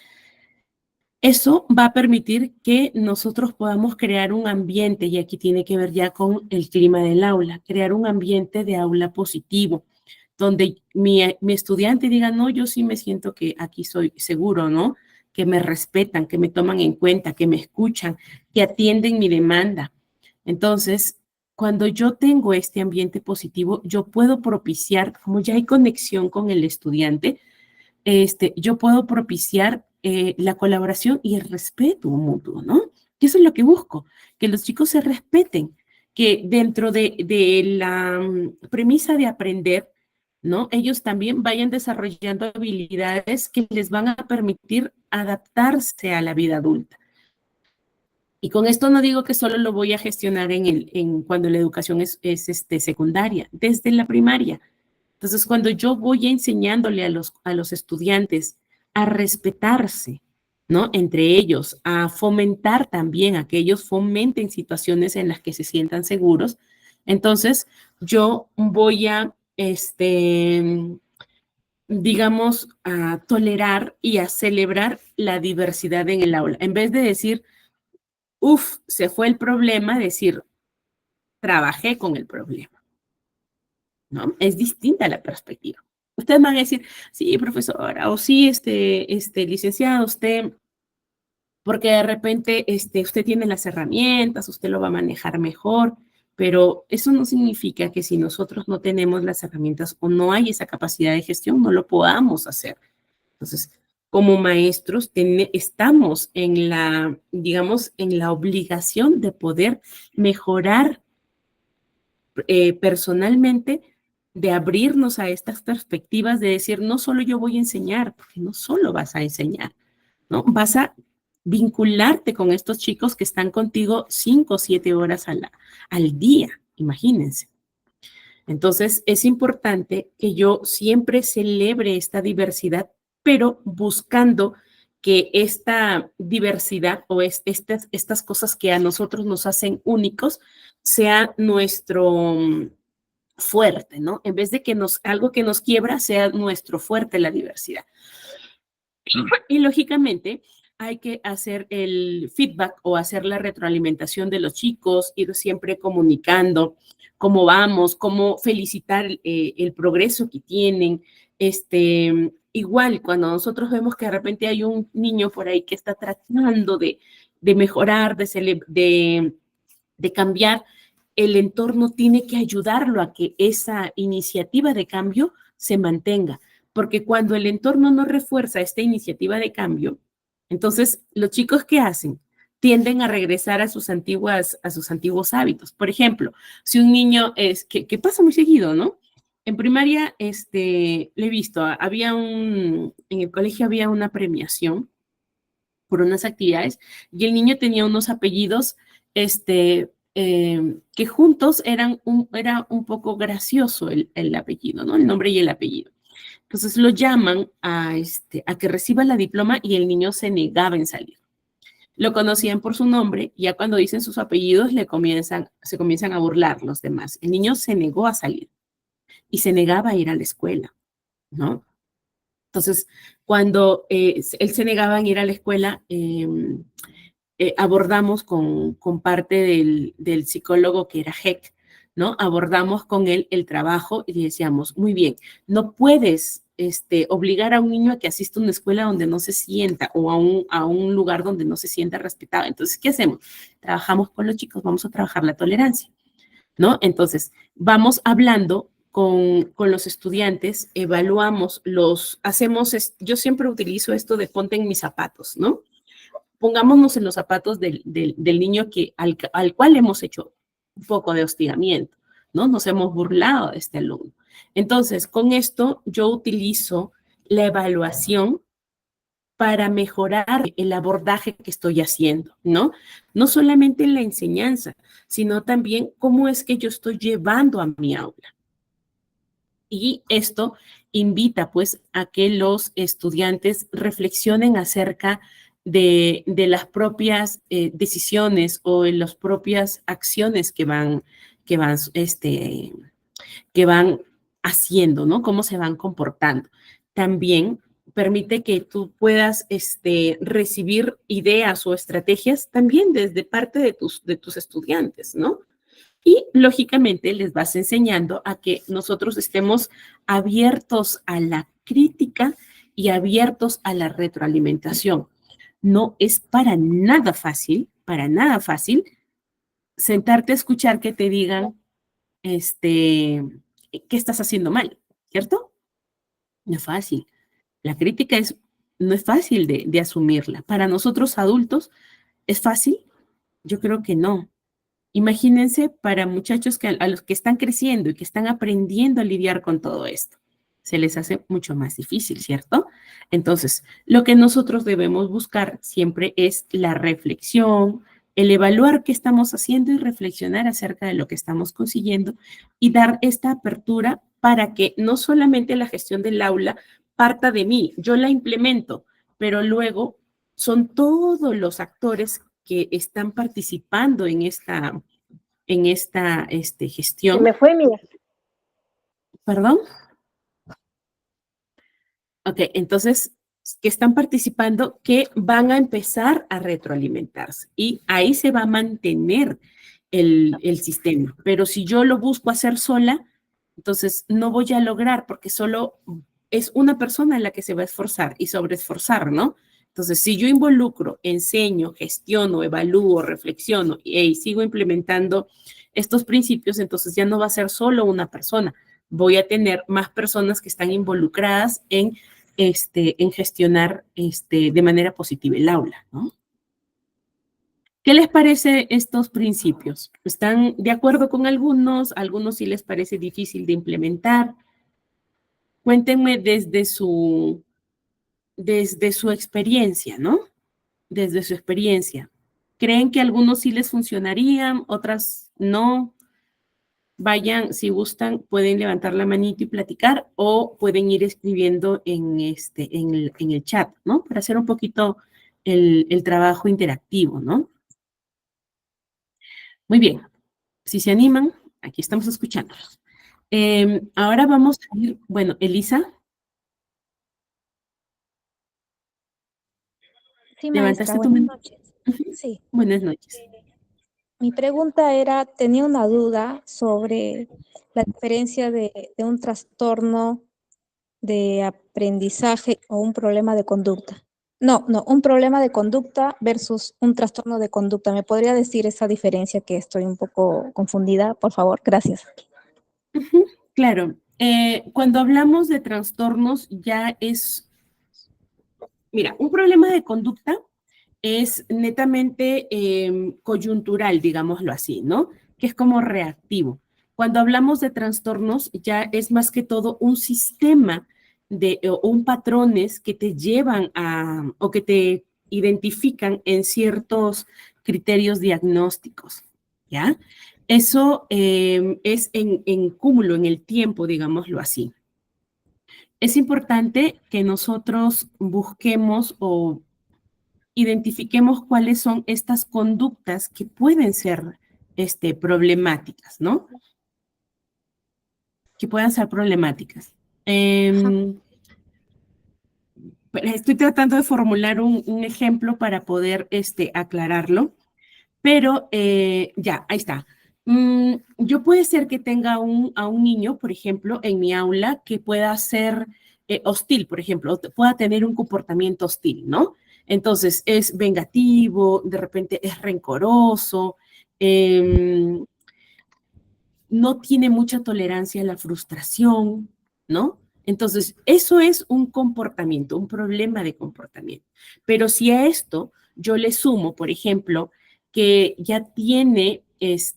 eso va a permitir que nosotros podamos crear un ambiente, y aquí tiene que ver ya con el clima del aula, crear un ambiente de aula positivo, donde mi estudiante diga, no, yo sí me siento que aquí soy seguro, ¿no? Que me respetan, que me toman en cuenta, que me escuchan, que atienden mi demanda. Entonces, cuando yo tengo este ambiente positivo, yo puedo propiciar, como ya hay conexión con el estudiante, yo puedo propiciar la colaboración y el respeto mutuo, ¿no? Y eso es lo que busco, que los chicos se respeten, que dentro de la premisa de aprender, ¿no? Ellos también vayan desarrollando habilidades que les van a permitir adaptarse a la vida adulta. Y con esto no digo que solo lo voy a gestionar cuando la educación es secundaria, desde la primaria. Entonces, cuando yo voy enseñándole a los estudiantes a respetarse, ¿no? Entre ellos, a fomentar también a que ellos fomenten situaciones en las que se sientan seguros, entonces yo voy a, digamos, a tolerar y a celebrar la diversidad en el aula. En vez de decir, uff, se fue el problema, decir, trabajé con el problema, ¿no? Es distinta la perspectiva. Ustedes van a decir, sí, profesora, o sí, licenciado, usted, porque de repente usted tiene las herramientas, usted lo va a manejar mejor, pero eso no significa que si nosotros no tenemos las herramientas o no hay esa capacidad de gestión, no lo podamos hacer. Entonces, como maestros, estamos en la, digamos, en la obligación de poder mejorar personalmente, de abrirnos a estas perspectivas, de decir, no solo yo voy a enseñar, porque no solo vas a enseñar, ¿no? Vas a vincularte con estos chicos que están contigo 5 o 7 horas al día, imagínense. Entonces, es importante que yo siempre celebre esta diversidad, pero buscando que esta diversidad o estas cosas que a nosotros nos hacen únicos sea nuestro fuerte, ¿no? En vez de que algo que nos quiebra sea nuestro fuerte la diversidad. Y lógicamente hay que hacer el feedback o hacer la retroalimentación de los chicos, ir siempre comunicando cómo vamos, cómo felicitar el progreso que tienen. Igual, cuando nosotros vemos que de repente hay un niño por ahí que está tratando de mejorar, de cambiar, el entorno tiene que ayudarlo a que esa iniciativa de cambio se mantenga, porque cuando el entorno no refuerza esta iniciativa de cambio, entonces los chicos ¿qué hacen? Tienden a regresar a sus antiguos hábitos. Por ejemplo, si un niño que pasa muy seguido, ¿no? En primaria, le he visto, en el colegio había una premiación por unas actividades y el niño tenía unos apellidos, que juntos era un poco gracioso el apellido, ¿no? El nombre y el apellido. Entonces lo llaman a que reciba la diploma y el niño se negaba en salir. Lo conocían por su nombre, y ya cuando dicen sus apellidos se comienzan a burlar los demás. El niño se negó a salir y se negaba a ir a la escuela, ¿no? Entonces, cuando él se negaba a ir a la escuela, abordamos con parte del psicólogo que era Heck, ¿no? Abordamos con él el trabajo y le decíamos, muy bien, no puedes obligar a un niño a que asista a una escuela donde no se sienta o a un lugar donde no se sienta respetado. Entonces, ¿qué hacemos? Trabajamos con los chicos, vamos a trabajar la tolerancia, ¿no? Entonces, vamos hablando con los estudiantes, evaluamos, yo siempre utilizo esto de ponte en mis zapatos, ¿no? Pongámonos en los zapatos del niño al cual hemos hecho un poco de hostigamiento, ¿no? Nos hemos burlado de este alumno. Entonces, con esto yo utilizo la evaluación para mejorar el abordaje que estoy haciendo, ¿no? No solamente en la enseñanza, sino también cómo es que yo estoy llevando a mi aula. Y esto invita pues a que los estudiantes reflexionen acerca de las propias decisiones o en las propias acciones que van haciendo, ¿no? Cómo se van comportando. También permite que tú puedas recibir ideas o estrategias también desde parte de tus estudiantes, ¿no? Y lógicamente les vas enseñando a que nosotros estemos abiertos a la crítica y abiertos a la retroalimentación. No es para nada fácil sentarte a escuchar que te digan, ¿qué estás haciendo mal? ¿Cierto? No es fácil. La crítica no es fácil de asumirla. Para nosotros adultos, ¿es fácil? Yo creo que no. Imagínense para muchachos a los que están creciendo y que están aprendiendo a lidiar con todo esto. Se les hace mucho más difícil, ¿cierto? Entonces, lo que nosotros debemos buscar siempre es la reflexión, el evaluar qué estamos haciendo y reflexionar acerca de lo que estamos consiguiendo y dar esta apertura para que no solamente la gestión del aula parta de mí, yo la implemento, pero luego son todos los actores que están participando en esta Se gestión. me fue, mira. ¿Perdón? Ok, entonces, que están participando, que van a empezar a retroalimentarse y ahí se va a mantener el sistema. Pero si yo lo busco hacer sola, entonces no voy a lograr porque solo es una persona la que se va a esforzar y sobreesforzar, ¿no? Entonces, si yo involucro, enseño, gestiono, evalúo, reflexiono y sigo implementando estos principios, entonces ya no va a ser solo una persona. Voy a tener más personas que están involucradas en gestionar de manera positiva el aula, ¿no? ¿Qué les parece estos principios? ¿Están de acuerdo con algunos? ¿Algunos sí les parece difícil de implementar? Cuéntenme desde su experiencia, ¿no? Desde su experiencia. ¿Creen que algunos sí les funcionarían, otras no? Vayan, si gustan, pueden levantar la manito y platicar o pueden ir escribiendo en el chat, ¿no? Para hacer un poquito el trabajo interactivo, ¿no? Muy bien. Si se animan, aquí estamos escuchándolos. Ahora vamos a ir, bueno, Elisa. Sí, maestra, ¿Levantaste tu buenas mano? noches. Ujú. Sí, Buenas noches. mi pregunta era, tenía una duda sobre la diferencia de un trastorno de aprendizaje o un problema de conducta. No, un problema de conducta versus un trastorno de conducta. ¿Me podría decir esa diferencia que estoy un poco confundida, por favor? Gracias. Ujú, claro. Cuando hablamos de trastornos, ya es, mira, un problema de conducta es netamente coyuntural, digámoslo así, ¿no? Que es como reactivo. Cuando hablamos de trastornos, ya es más que todo un sistema o un patrones que te llevan o que te identifican en ciertos criterios diagnósticos, ¿ya? Eso es en cúmulo, en el tiempo, digámoslo así. Es importante que nosotros busquemos o identifiquemos cuáles son estas conductas que pueden ser problemáticas, ¿no? Que puedan ser problemáticas. Ajá. Estoy tratando de formular un ejemplo para poder aclararlo, pero ya, ahí está. Yo puede ser que tenga a un niño, por ejemplo, en mi aula que pueda ser hostil, por ejemplo, pueda tener un comportamiento hostil, ¿no? Entonces es vengativo, de repente es rencoroso, eh, no tiene mucha tolerancia a la frustración, ¿no? Entonces, eso es un comportamiento, un problema de comportamiento. Pero si a esto yo le sumo, por ejemplo, que ya tiene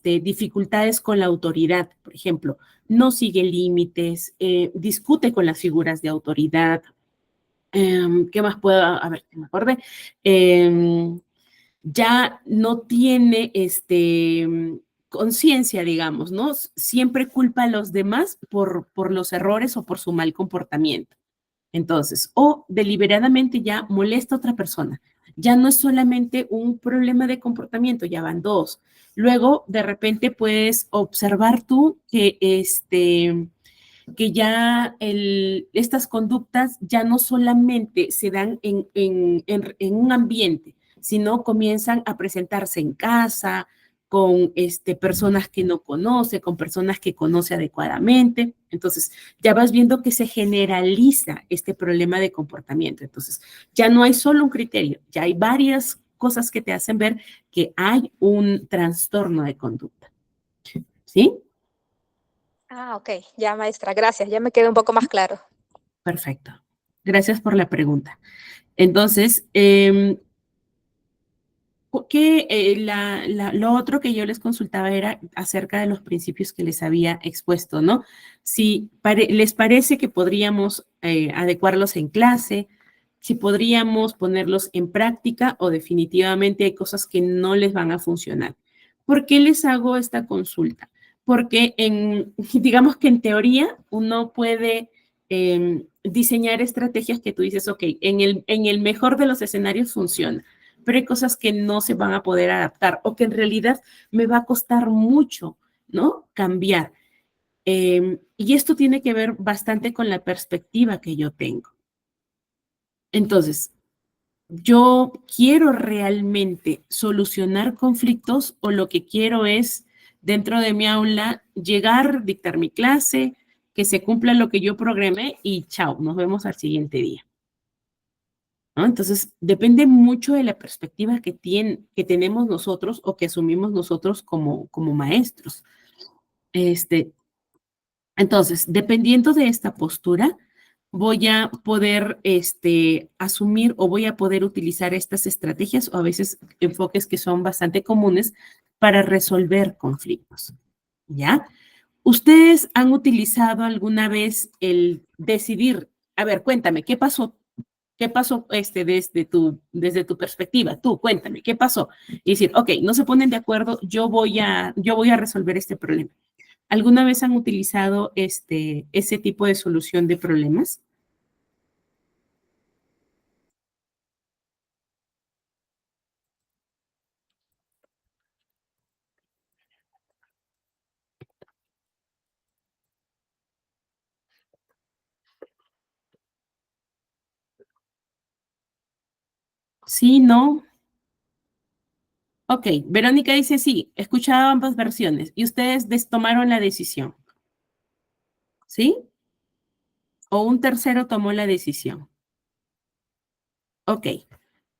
dificultades con la autoridad, por ejemplo, no sigue límites, discute con las figuras de autoridad, ¿qué más puedo? A ver, que me acordé. Ya no tiene conciencia, digamos, ¿no? Siempre culpa a los demás por los errores o por su mal comportamiento. Entonces, o deliberadamente ya molesta a otra persona. Ya no es solamente un problema de comportamiento, ya van dos. Luego, de repente, puedes observar tú que ya estas conductas ya no solamente se dan en un ambiente, sino comienzan a presentarse en casa, con personas que no conoce, con personas que conoce adecuadamente. Entonces, ya vas viendo que se generaliza este problema de comportamiento. Entonces, ya no hay solo un criterio, ya hay varias cosas que te hacen ver que hay un trastorno de conducta. ¿Sí? Ah, ok, ya maestra, gracias, ya me quedó un poco más claro. Perfecto. Gracias por la pregunta. Entonces, lo otro que yo les consultaba era acerca de los principios que les había expuesto, ¿no? Si les parece que podríamos adecuarlos en clase, si podríamos ponerlos en práctica o definitivamente hay cosas que no les van a funcionar. ¿Por qué les hago esta consulta? Porque digamos que en teoría uno puede diseñar estrategias que tú dices, ok, en el mejor de los escenarios funciona, pero hay cosas que no se van a poder adaptar o que en realidad me va a costar mucho, ¿no? Cambiar. Y esto tiene que ver bastante con la perspectiva que yo tengo. Entonces, ¿yo quiero realmente solucionar conflictos o lo que quiero es, dentro de mi aula, llegar, dictar mi clase que se cumpla lo que yo programé y chao, nos vemos al siguiente día. ¿No? Entonces, depende mucho de la perspectiva que tenemos nosotros o que asumimos nosotros como maestros. Entonces, dependiendo de esta postura, voy a poder asumir o voy a poder utilizar estas estrategias o a veces enfoques que son bastante comunes para resolver conflictos. ¿Ya? ¿Ustedes han utilizado alguna vez el decidir? A ver, cuéntame, ¿qué pasó? ¿Qué pasó desde tu perspectiva? Tú, cuéntame, ¿qué pasó? Y decir, ok, no se ponen de acuerdo, yo voy a resolver este problema. ¿Alguna vez han utilizado ese tipo de solución de problemas? Sí, no. Ok, Verónica dice sí, escuchaba ambas versiones y ustedes tomaron la decisión, ¿sí? O un tercero tomó la decisión. Ok,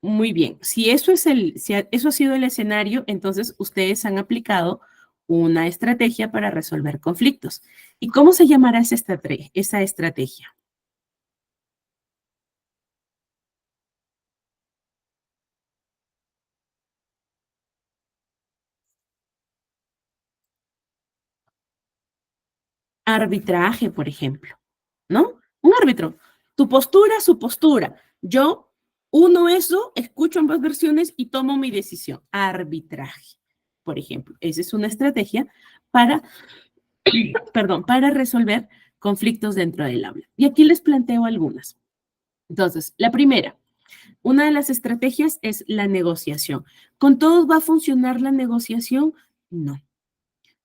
muy bien. Si eso ha sido el escenario, entonces ustedes han aplicado una estrategia para resolver conflictos. ¿Y cómo se llamará esa estrategia? Arbitraje, por ejemplo, ¿no? Un árbitro. Tu postura, su postura. Yo uno eso, escucho ambas versiones y tomo mi decisión. Arbitraje, por ejemplo. Esa es una estrategia para, perdón, para resolver conflictos dentro del aula. Y aquí les planteo algunas. Entonces, la primera, una de las estrategias es la negociación. ¿Con todos va a funcionar la negociación? No.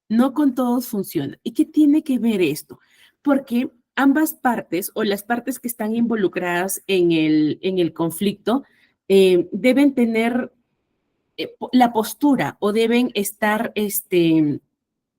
No con todos funciona. ¿Y qué tiene que ver esto? Porque ambas partes o las partes que están involucradas en el conflicto deben tener la postura o deben estar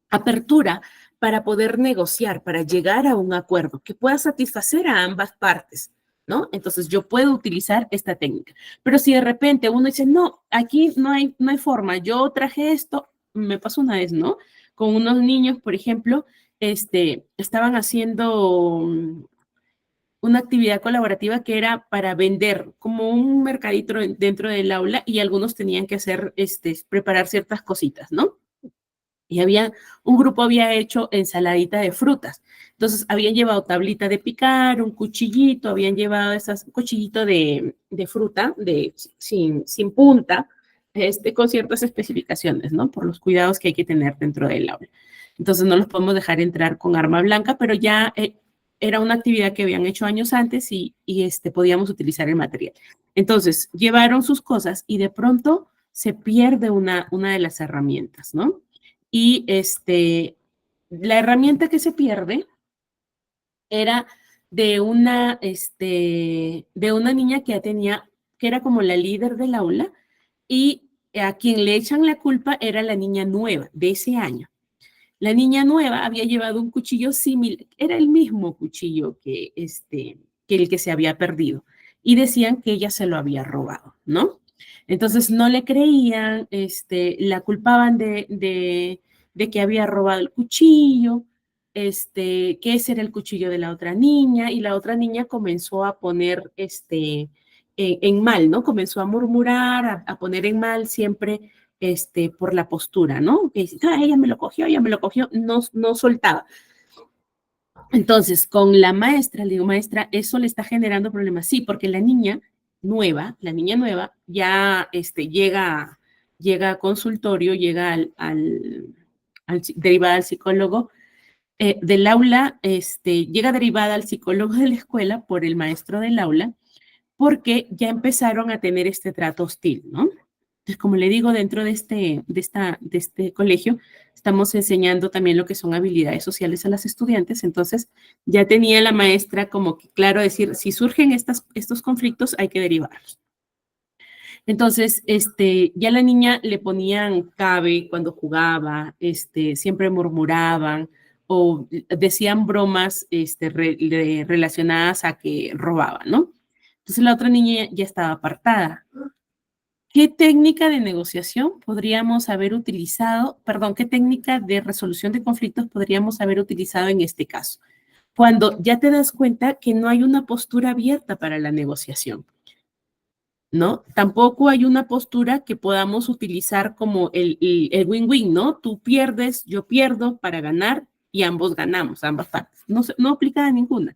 apertura para poder negociar, para llegar a un acuerdo que pueda satisfacer a ambas partes, ¿no? Entonces yo puedo utilizar esta técnica. Pero si de repente uno dice, no, aquí no hay forma, yo traje esto, me pasó una vez, ¿no? Con unos niños, por ejemplo, estaban haciendo una actividad colaborativa que era para vender como un mercadito dentro del aula y algunos tenían que hacer, preparar ciertas cositas, ¿no? Y un grupo había hecho ensaladita de frutas. Entonces, habían llevado tablita de picar, un cuchillito, habían llevado un cuchillito de fruta sin punta, con ciertas especificaciones, ¿no? Por los cuidados que hay que tener dentro del aula. Entonces, no los podemos dejar entrar con arma blanca, pero ya era una actividad que habían hecho años antes y podíamos utilizar el material. Entonces, llevaron sus cosas y de pronto se pierde una de las herramientas, ¿no? Y la herramienta que se pierde era de una niña que era como la líder del aula y a quien le echan la culpa era la niña nueva de ese año. La niña nueva había llevado un cuchillo similar, era el mismo cuchillo que el que se había perdido y decían que ella se lo había robado, ¿no? Entonces no le creían, la culpaban de que había robado el cuchillo, que ese era el cuchillo de la otra niña y la otra niña comenzó a poner en mal, ¿no? Comenzó a murmurar, a poner en mal siempre por la postura, ¿no? Que dice, ah, ella me lo cogió, no soltaba. Entonces, con la maestra, le digo, maestra, eso le está generando problemas. Sí, porque la niña nueva ya llega a consultorio, llega derivada al psicólogo del aula, llega derivada al psicólogo de la escuela por el maestro del aula, porque ya empezaron a tener este trato hostil, ¿no? Entonces, como le digo, dentro de este colegio, estamos enseñando también lo que son habilidades sociales a las estudiantes. Entonces, ya tenía la maestra como que claro decir, si surgen estos conflictos, hay que derivarlos. Entonces, ya la niña le ponían cabe cuando jugaba, siempre murmuraban, o decían bromas relacionadas a que robaban, ¿no? Entonces la otra niña ya estaba apartada. ¿Qué técnica de negociación podríamos haber utilizado, perdón, qué técnica de resolución de conflictos podríamos haber utilizado en este caso? Cuando ya te das cuenta que no hay una postura abierta para la negociación, ¿no? Tampoco hay una postura que podamos utilizar como el win-win, ¿no? Tú pierdes, yo pierdo para ganar y ambos ganamos, ambas partes. No aplica a ninguna.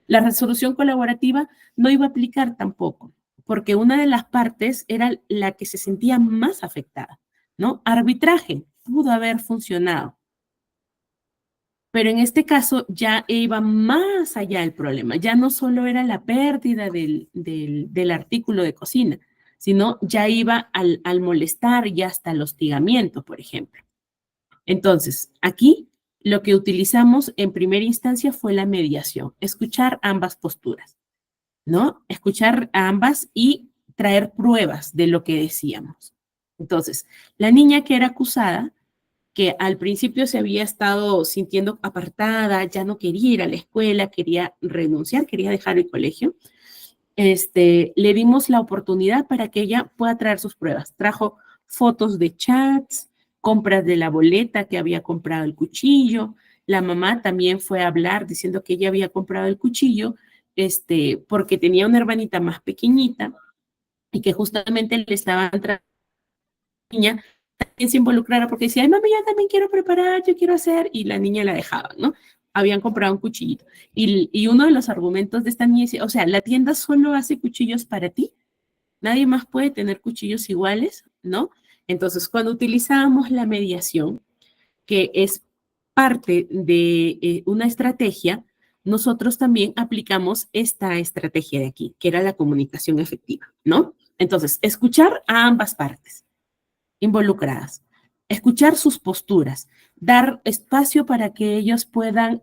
La resolución colaborativa no iba a aplicar tampoco, porque una de las partes era la que se sentía más afectada, ¿no? Arbitraje pudo haber funcionado, pero en este caso ya iba más allá el problema, ya no solo era la pérdida del artículo de cocina, sino ya iba al molestar y hasta el hostigamiento, por ejemplo. Entonces, aquí lo que utilizamos en primera instancia fue la mediación, escuchar ambas posturas, ¿no? Escuchar a ambas y traer pruebas de lo que decíamos. Entonces, la niña que era acusada, que al principio se había estado sintiendo apartada, ya no quería ir a la escuela, quería renunciar, quería dejar el colegio, le dimos la oportunidad para que ella pueda traer sus pruebas. Trajo fotos de chats, compras de la boleta que había comprado el cuchillo. La mamá también fue a hablar diciendo que ella había comprado el cuchillo porque tenía una hermanita más pequeñita y que justamente le estaban tratando niña también se involucrara porque decía, ay, mami, yo también quiero preparar, yo quiero hacer, y la niña la dejaba, ¿no? Habían comprado un cuchillito. Y uno de los argumentos de esta niña decía, o sea, la tienda solo hace cuchillos para ti, nadie más puede tener cuchillos iguales, ¿no? Entonces, cuando utilizábamos la mediación, que es parte de una estrategia, nosotros también aplicamos esta estrategia de aquí, que era la comunicación efectiva, ¿no? Entonces, escuchar a ambas partes involucradas, escuchar sus posturas, dar espacio para que ellos puedan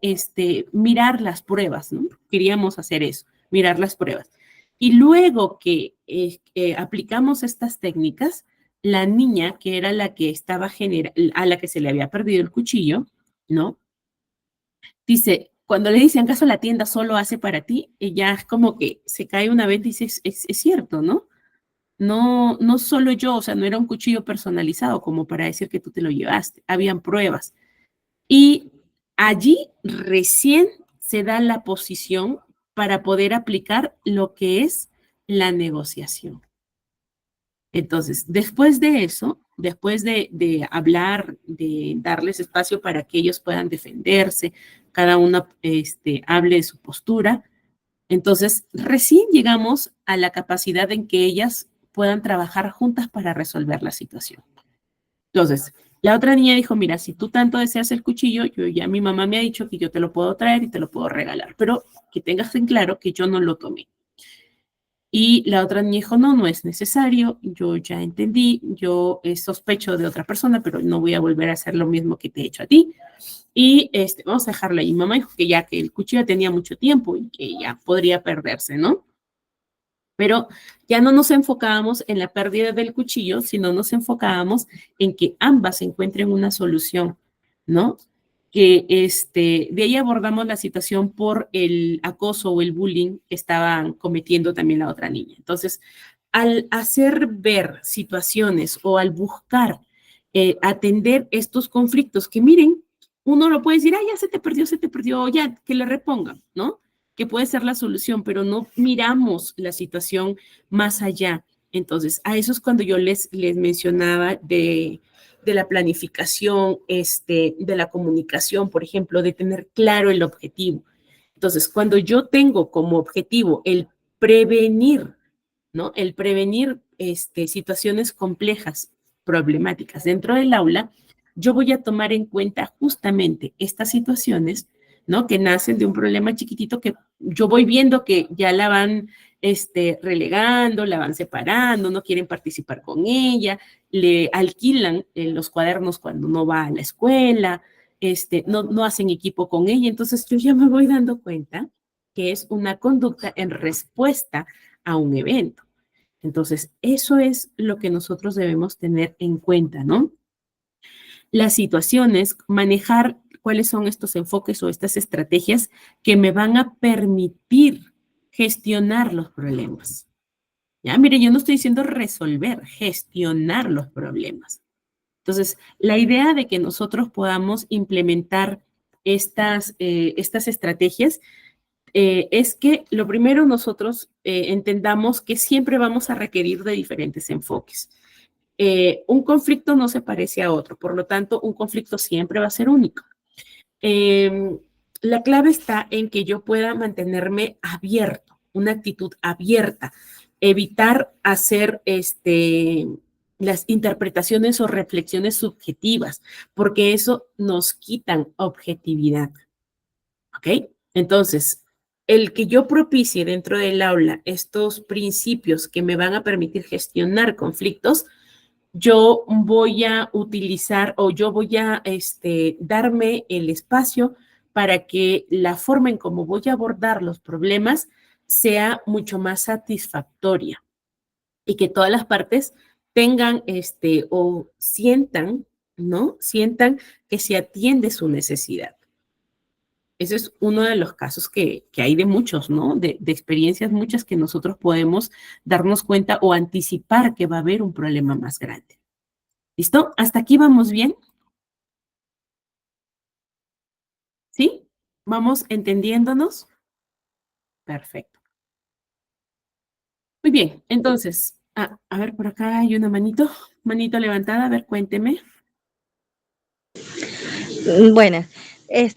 mirar las pruebas, ¿no? Queríamos hacer eso, mirar las pruebas. Y luego que aplicamos estas técnicas, la niña, que era la que estaba a la que se le había perdido el cuchillo, ¿no? Dice, cuando le dicen, ¿acaso la tienda solo hace para ti? Ella es como que se cae una vez y dice, es cierto, ¿no? No solo yo, o sea, no era un cuchillo personalizado como para decir que tú te lo llevaste, habían pruebas. Y allí recién se da la posición para poder aplicar lo que es la negociación. Entonces, después de eso, después de hablar, de darles espacio para que ellos puedan defenderse, cada uno hable de su postura, entonces recién llegamos a la capacidad en que ellas puedan trabajar juntas para resolver la situación. Entonces, la otra niña dijo, mira, si tú tanto deseas el cuchillo, mi mamá me ha dicho que yo te lo puedo traer y te lo puedo regalar, pero que tengas en claro que yo no lo tomé. Y la otra niña dijo, no es necesario, yo ya entendí, yo sospecho de otra persona, pero no voy a volver a hacer lo mismo que te he hecho a ti. Y vamos a dejarlo ahí. Mi mamá dijo que ya que el cuchillo tenía mucho tiempo y que ya podría perderse, ¿no? Pero ya no nos enfocábamos en la pérdida del cuchillo, sino nos enfocábamos en que ambas encuentren una solución, ¿no? Que de ahí abordamos la situación por el acoso o el bullying que estaban cometiendo también la otra niña. Entonces, al hacer ver situaciones o al buscar atender estos conflictos, que miren, uno lo puede decir, ya se te perdió, ya que le repongan, ¿no? Que puede ser la solución, pero no miramos la situación más allá. Entonces, a eso es cuando yo les mencionaba de la planificación, de la comunicación, por ejemplo, de tener claro el objetivo. Entonces, cuando yo tengo como objetivo el prevenir, ¿no? El prevenir situaciones complejas, problemáticas dentro del aula, yo voy a tomar en cuenta justamente estas situaciones, ¿no? Que nacen de un problema chiquitito que yo voy viendo que ya la van relegando, la van separando, no quieren participar con ella, le alquilan los cuadernos cuando no va a la escuela, no hacen equipo con ella. Entonces yo ya me voy dando cuenta que es una conducta en respuesta a un evento. Entonces, eso es lo que nosotros debemos tener en cuenta, ¿no? Las situaciones, manejar cuáles son estos enfoques o estas estrategias que me van a permitir gestionar los problemas. Ya, mire, yo no estoy diciendo resolver, gestionar los problemas. Entonces, la idea de que nosotros podamos implementar estas estrategias es que lo primero nosotros entendamos que siempre vamos a requerir de diferentes enfoques. Un conflicto no se parece a otro, por lo tanto, un conflicto siempre va a ser único. La clave está en que yo pueda mantenerme abierto, una actitud abierta, evitar hacer las interpretaciones o reflexiones subjetivas, porque eso nos quitan objetividad. ¿Ok? Entonces, el que yo propicie dentro del aula estos principios que me van a permitir gestionar conflictos, yo voy a utilizar o yo voy a darme el espacio para que la forma en cómo voy a abordar los problemas sea mucho más satisfactoria y que todas las partes tengan o sientan, ¿no? Sientan que se atiende su necesidad. Ese es uno de los casos que hay de muchos, ¿no? De experiencias muchas que nosotros podemos darnos cuenta o anticipar que va a haber un problema más grande. ¿Listo? ¿Hasta aquí vamos bien? ¿Sí? ¿Vamos entendiéndonos? Perfecto. Muy bien, entonces, a ver, por acá hay una manito levantada, a ver, cuénteme. Buenas.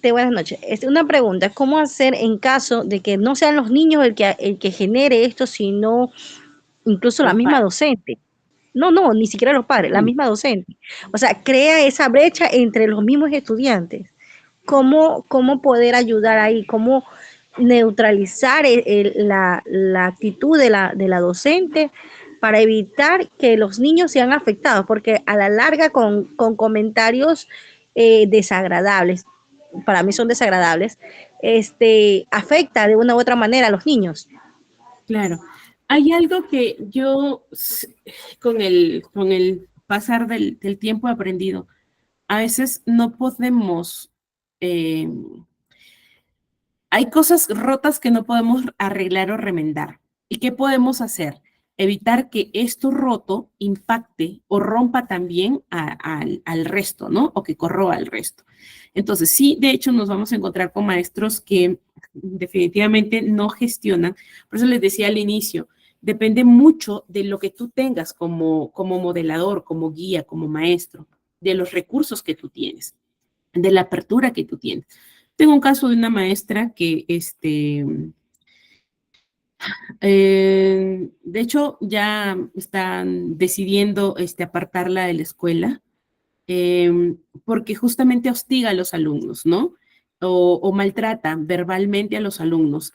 Buenas noches. Una pregunta, ¿cómo hacer en caso de que no sean los niños el que genere esto, sino incluso la Los misma padres. docente? No, ni siquiera los padres, la misma docente. O sea, crea esa brecha entre los mismos estudiantes. ¿Cómo poder ayudar ahí? ¿Cómo neutralizar la actitud de la docente para evitar que los niños sean afectados? Porque a la larga con comentarios desagradables, para mí son desagradables, afecta de una u otra manera a los niños. Claro. Hay algo que yo con el pasar del tiempo he aprendido. A veces no podemos, hay cosas rotas que no podemos arreglar o remendar. ¿Y qué podemos hacer? Evitar que esto roto impacte o rompa también al resto, ¿no? O que corroa al resto. Entonces, sí, de hecho, nos vamos a encontrar con maestros que definitivamente no gestionan. Por eso les decía al inicio, depende mucho de lo que tú tengas como modelador, como guía, como maestro, de los recursos que tú tienes, de la apertura que tú tienes. Tengo un caso de una maestra que, de hecho, ya están decidiendo apartarla de la escuela porque justamente hostiga a los alumnos, ¿no? O maltrata verbalmente a los alumnos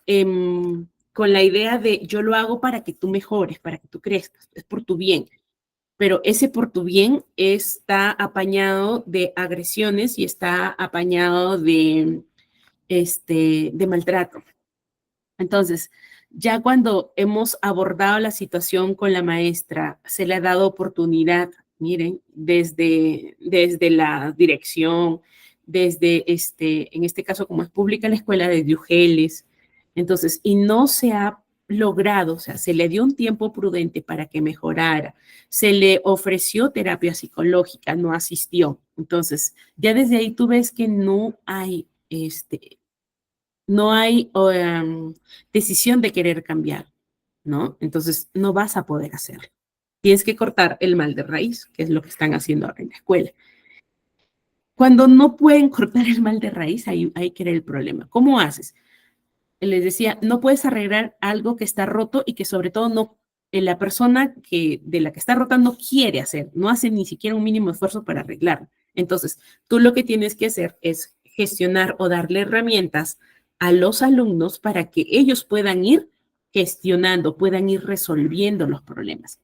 con la idea de yo lo hago para que tú mejores, para que tú crezcas, es por tu bien. Pero ese por tu bien está apañado de agresiones y está apañado de maltrato. Entonces, ya cuando hemos abordado la situación con la maestra, se le ha dado oportunidad, miren, desde la dirección, desde en este caso como es pública la escuela, desde UGELES. Entonces, y no se ha logrado, o sea, se le dio un tiempo prudente para que mejorara, se le ofreció terapia psicológica, no asistió. Entonces, ya desde ahí tú ves que no hay no hay decisión de querer cambiar, ¿no? Entonces no vas a poder hacerlo. Tienes que cortar el mal de raíz, que es lo que están haciendo ahora en la escuela. Cuando no pueden cortar el mal de raíz, ahí que era el problema. ¿Cómo haces? Les decía, no puedes arreglar algo que está roto y que sobre todo no, la persona de la que está rota no quiere hacer, no hace ni siquiera un mínimo esfuerzo para arreglarlo. Entonces, tú lo que tienes que hacer es gestionar o darle herramientas a los alumnos para que ellos puedan ir gestionando, puedan ir resolviendo los problemas.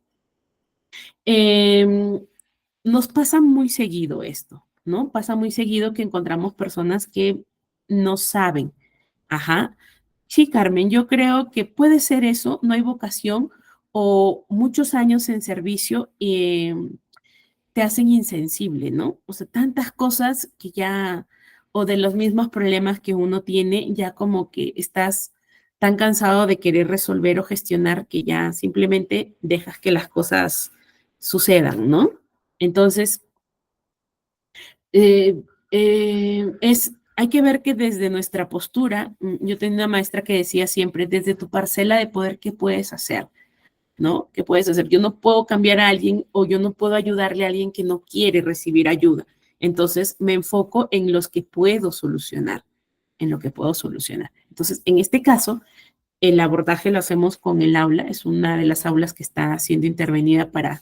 Nos pasa muy seguido esto, ¿no? Pasa muy seguido que encontramos personas que no saben. Ajá. Sí, Carmen, yo creo que puede ser eso, no hay vocación o muchos años en servicio te hacen insensible, ¿no? O sea, tantas cosas que ya o de los mismos problemas que uno tiene, ya como que estás tan cansado de querer resolver o gestionar que ya simplemente dejas que las cosas sucedan, ¿no? Entonces, eh, hay que ver que desde nuestra postura, yo tenía una maestra que decía siempre, desde tu parcela de poder, ¿qué puedes hacer? ¿No? ¿Qué puedes hacer? Yo no puedo cambiar a alguien o yo no puedo ayudarle a alguien que no quiere recibir ayuda. Entonces me enfoco en los que puedo solucionar, en lo que puedo solucionar. Entonces, en este caso, el abordaje lo hacemos con el aula, es una de las aulas que está siendo intervenida para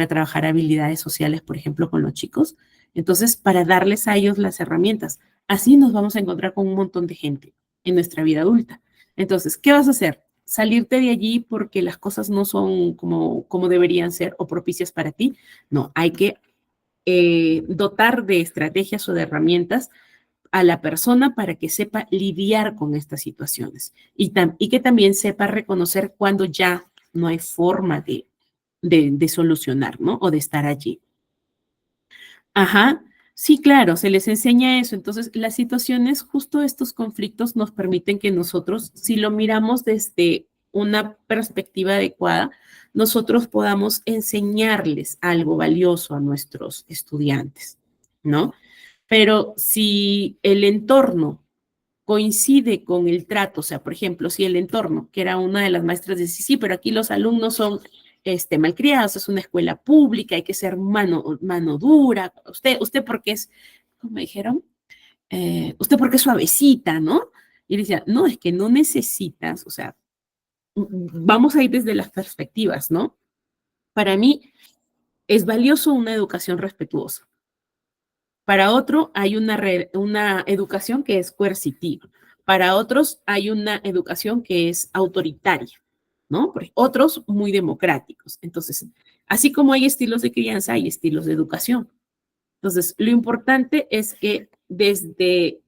trabajar habilidades sociales, por ejemplo, con los chicos. Entonces, para darles a ellos las herramientas. Así nos vamos a encontrar con un montón de gente en nuestra vida adulta. Entonces, ¿qué vas a hacer? Salirte de allí porque las cosas no son como deberían ser o propicias para ti. No, hay que dotar de estrategias o de herramientas a la persona para que sepa lidiar con estas situaciones y que también sepa reconocer cuando ya no hay forma de solucionar, ¿no? O de estar allí. Ajá, sí, claro, se les enseña eso. Entonces, las situaciones, justo estos conflictos nos permiten que nosotros, si lo miramos desde una perspectiva adecuada, nosotros podamos enseñarles algo valioso a nuestros estudiantes, ¿no? Pero si el entorno coincide con el trato, o sea, por ejemplo, si el entorno, que era una de las maestras, decía, sí, pero aquí los alumnos son malcriados, es una escuela pública, hay que ser mano dura, usted porque es, ¿cómo me dijeron? Usted porque es suavecita, ¿no? Y decía, no, es que no necesitas, o sea, vamos a ir desde las perspectivas, ¿no? Para mí es valioso una educación respetuosa. Para otro hay una educación que es coercitiva. Para otros hay una educación que es autoritaria, ¿no? Otros muy democráticos. Entonces, así como hay estilos de crianza, hay estilos de educación. Entonces, lo importante es que desde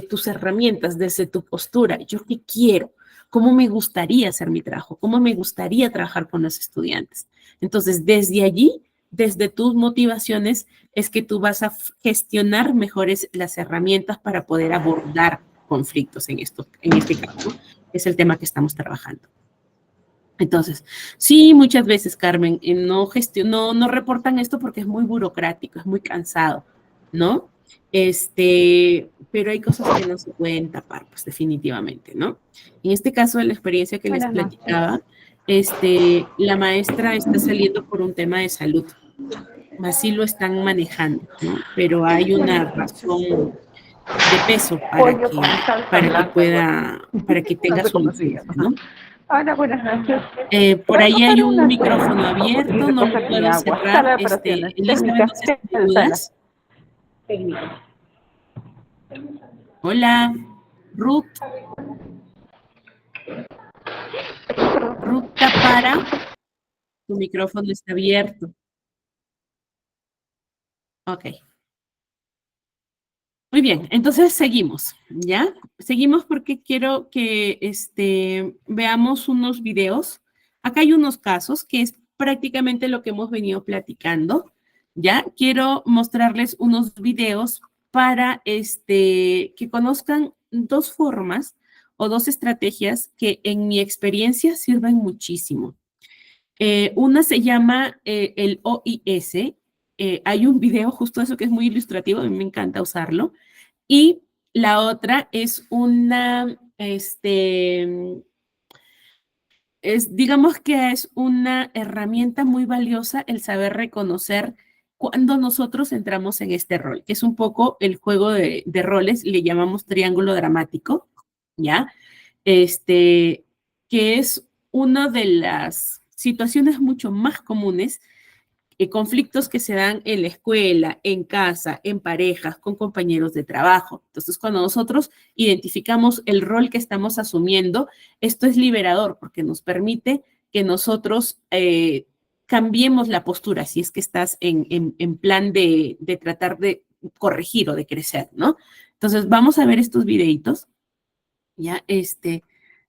tus herramientas, desde tu postura, yo qué quiero, cómo me gustaría hacer mi trabajo, cómo me gustaría trabajar con los estudiantes. Entonces, desde allí, desde tus motivaciones, es que tú vas a gestionar mejores las herramientas para poder abordar conflictos en este caso, ¿no? Es el tema que estamos trabajando. Entonces, sí, muchas veces, Carmen, no reportan esto porque es muy burocrático, es muy cansado, ¿no? Pero hay cosas que no se pueden tapar, pues definitivamente, ¿no? En este caso, de la experiencia que les platicaba, la maestra está saliendo por un tema de salud, así lo están manejando, ¿no? Pero hay una razón de peso para que tenga su licencia, ¿no? Hola, buenas noches. Por ahí hay un micrófono abierto, no lo puedo cerrar. Elizabeth, no sé si me ayudas. Hola, Ruth. Ruth Tapara, tu micrófono está abierto. Ok. Muy bien, entonces seguimos, ¿ya? Seguimos porque quiero que veamos unos videos. Acá hay unos casos que es prácticamente lo que hemos venido platicando, ¿ya? Quiero mostrarles unos videos para que conozcan dos formas o dos estrategias que en mi experiencia sirven muchísimo. Una se llama el OIS. Hay un video justo eso que es muy ilustrativo, a mí me encanta usarlo. Y la otra es digamos que es una herramienta muy valiosa el saber reconocer cuando nosotros entramos en este rol, que es un poco el juego de roles, le llamamos triángulo dramático, ¿ya? Que es una de las situaciones mucho más comunes, conflictos que se dan en la escuela, en casa, en parejas, con compañeros de trabajo. Entonces, cuando nosotros identificamos el rol que estamos asumiendo, esto es liberador porque nos permite que nosotros cambiemos la postura, si es que estás en plan de tratar de corregir o de crecer, ¿no? Entonces, vamos a ver estos videitos. Ya,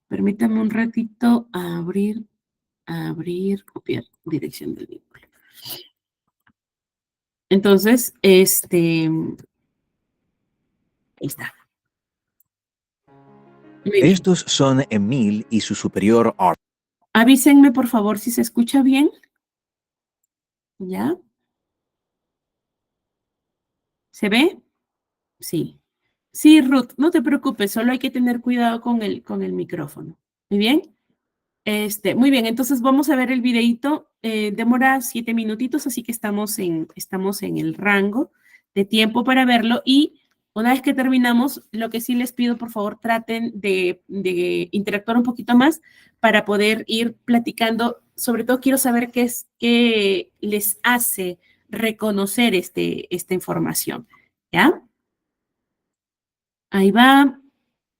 permítame un ratito abrir, copiar dirección del vínculo. Entonces, Ahí está. Muy bien. Estos son Emil y su superior Arthur. Avísenme, por favor, si se escucha bien. ¿Ya? ¿Se ve? Sí. Sí, Ruth, no te preocupes, solo hay que tener cuidado con el micrófono. ¿Muy bien? Muy bien, entonces vamos a ver el videíto. Demora 7 minutitos, así que estamos en el rango de tiempo para verlo. Y una vez que terminamos, lo que sí les pido, por favor, traten de interactuar un poquito más para poder ir platicando. Sobre todo quiero saber qué les hace reconocer esta información. ¿Ya? Ahí va.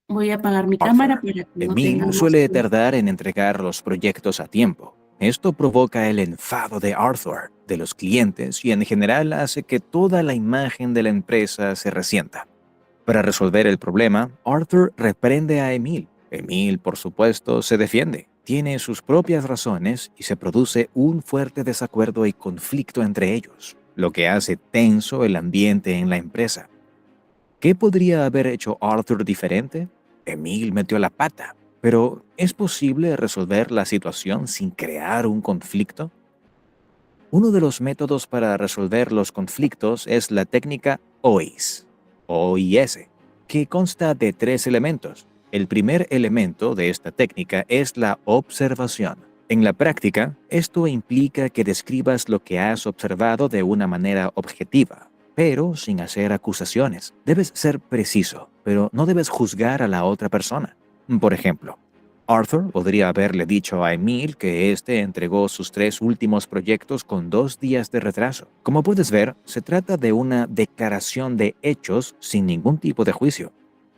Voy a apagar mi cámara para que no Emil tengamos... suele tardar en entregar los proyectos a tiempo. Esto provoca el enfado de Arthur, de los clientes y en general hace que toda la imagen de la empresa se resienta. Para resolver el problema, Arthur reprende a Emil. Emil, por supuesto, se defiende. Tiene sus propias razones y se produce un fuerte desacuerdo y conflicto entre ellos, lo que hace tenso el ambiente en la empresa. ¿Qué podría haber hecho Arthur diferente? Emil metió la pata, pero ¿es posible resolver la situación sin crear un conflicto? Uno de los métodos para resolver los conflictos es la técnica OIS, que consta de 3 elementos. El primer elemento de esta técnica es la observación. En la práctica, esto implica que describas lo que has observado de una manera objetiva, pero sin hacer acusaciones. Debes ser preciso, pero no debes juzgar a la otra persona. Por ejemplo, Arthur podría haberle dicho a Emil que éste entregó sus 3 últimos proyectos con 2 días de retraso. Como puedes ver, se trata de una declaración de hechos sin ningún tipo de juicio.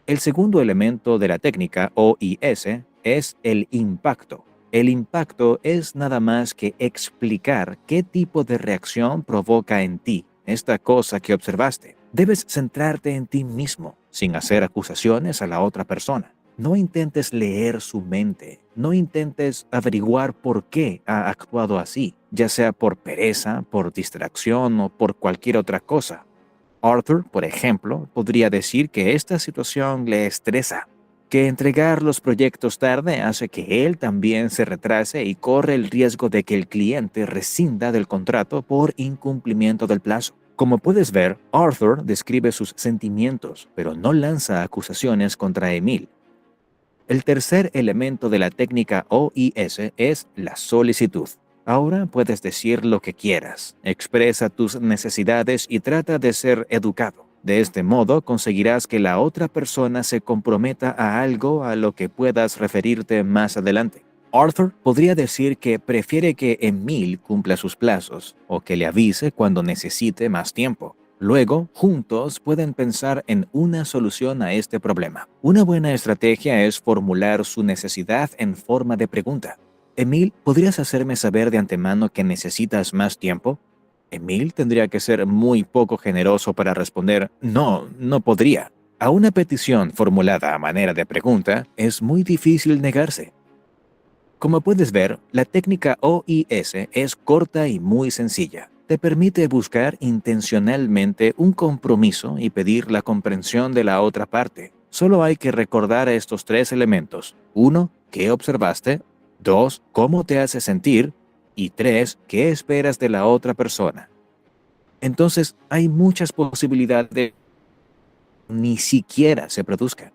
El segundo elemento de la técnica OIS es el impacto. El impacto es nada más que explicar qué tipo de reacción provoca en ti esta cosa que observaste. Debes centrarte en ti mismo, sin hacer acusaciones a la otra persona. No intentes leer su mente, no intentes averiguar por qué ha actuado así, ya sea por pereza, por distracción o por cualquier otra cosa. Arthur, por ejemplo, podría decir que esta situación le estresa, que entregar los proyectos tarde hace que él también se retrase y corre el riesgo de que el cliente rescinda del contrato por incumplimiento del plazo. Como puedes ver, Arthur describe sus sentimientos, pero no lanza acusaciones contra Emil. El tercer elemento de la técnica OIS es la solicitud. Ahora puedes decir lo que quieras, expresa tus necesidades y trata de ser educado. De este modo conseguirás que la otra persona se comprometa a algo a lo que puedas referirte más adelante. Arthur podría decir que prefiere que Emil cumpla sus plazos o que le avise cuando necesite más tiempo. Luego, juntos pueden pensar en una solución a este problema. Una buena estrategia es formular su necesidad en forma de pregunta. Emil, ¿podrías hacerme saber de antemano que necesitas más tiempo? Emil tendría que ser muy poco generoso para responder, no podría. A una petición formulada a manera de pregunta, es muy difícil negarse. Como puedes ver, la técnica OIS es corta y muy sencilla. Te permite buscar intencionalmente un compromiso y pedir la comprensión de la otra parte. Solo hay que recordar estos 3 elementos. 1. ¿Qué observaste? 2. ¿Cómo te hace sentir? Y 3. ¿Qué esperas de la otra persona? Entonces, hay muchas posibilidades de que ni siquiera se produzcan.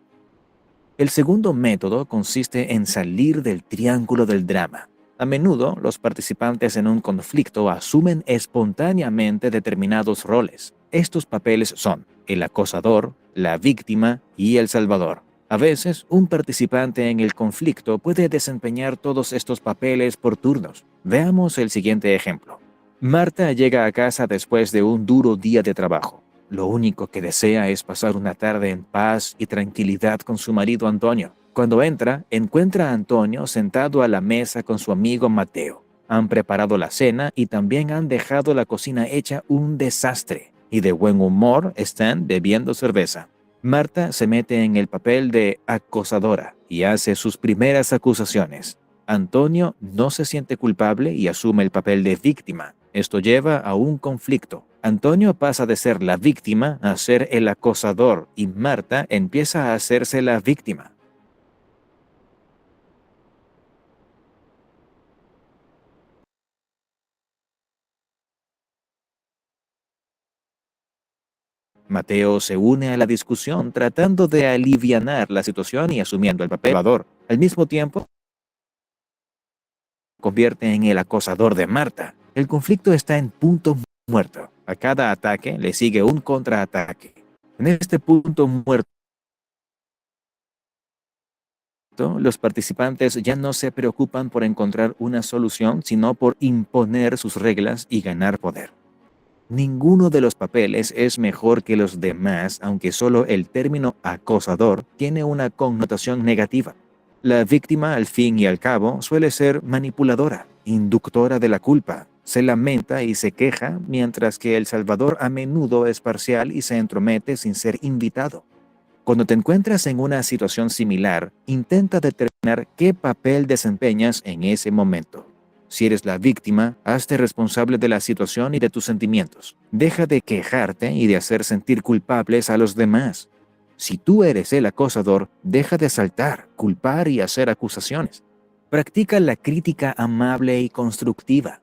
El segundo método consiste en salir del triángulo del drama. A menudo, los participantes en un conflicto asumen espontáneamente determinados roles. Estos papeles son el acosador, la víctima y el salvador. A veces, un participante en el conflicto puede desempeñar todos estos papeles por turnos. Veamos el siguiente ejemplo. Marta llega a casa después de un duro día de trabajo. Lo único que desea es pasar una tarde en paz y tranquilidad con su marido Antonio. Cuando encuentra a Antonio sentado a la mesa con su amigo Mateo. Han preparado la cena y también han dejado la cocina hecha un desastre. Y de buen humor están bebiendo cerveza. Marta se mete en el papel de acosadora y hace sus primeras acusaciones. Antonio no se siente culpable y asume el papel de víctima. Esto lleva a un conflicto. Antonio pasa de ser la víctima a ser el acosador y Marta empieza a hacerse la víctima. Mateo se une a la discusión tratando de alivianar la situación y asumiendo el papel de salvador. Al mismo tiempo, convierte en el acosador de Marta. El conflicto está en punto muerto. A cada ataque le sigue un contraataque. En este punto muerto, los participantes ya no se preocupan por encontrar una solución, sino por imponer sus reglas y ganar poder. Ninguno de los papeles es mejor que los demás, aunque solo el término acosador tiene una connotación negativa. La víctima, al fin y al cabo, suele ser manipuladora, inductora de la culpa, se lamenta y se queja, mientras que el salvador a menudo es parcial y se entromete sin ser invitado. Cuando te encuentras en una situación similar, intenta determinar qué papel desempeñas en ese momento. Si eres la víctima, hazte responsable de la situación y de tus sentimientos. Deja de quejarte y de hacer sentir culpables a los demás. Si tú eres el acosador, deja de asaltar, culpar y hacer acusaciones. Practica la crítica amable y constructiva.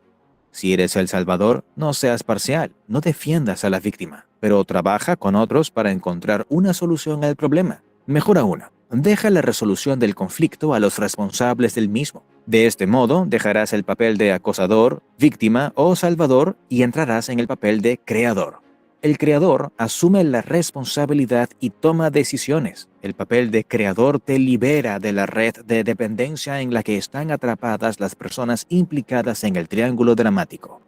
Si eres el salvador, no seas parcial, no defiendas a la víctima, pero trabaja con otros para encontrar una solución al problema. Mejor aún, deja la resolución del conflicto a los responsables del mismo. De este modo, dejarás el papel de acosador, víctima o salvador y entrarás en el papel de creador. El creador asume la responsabilidad y toma decisiones. El papel de creador te libera de la red de dependencia en la que están atrapadas las personas implicadas en el triángulo dramático.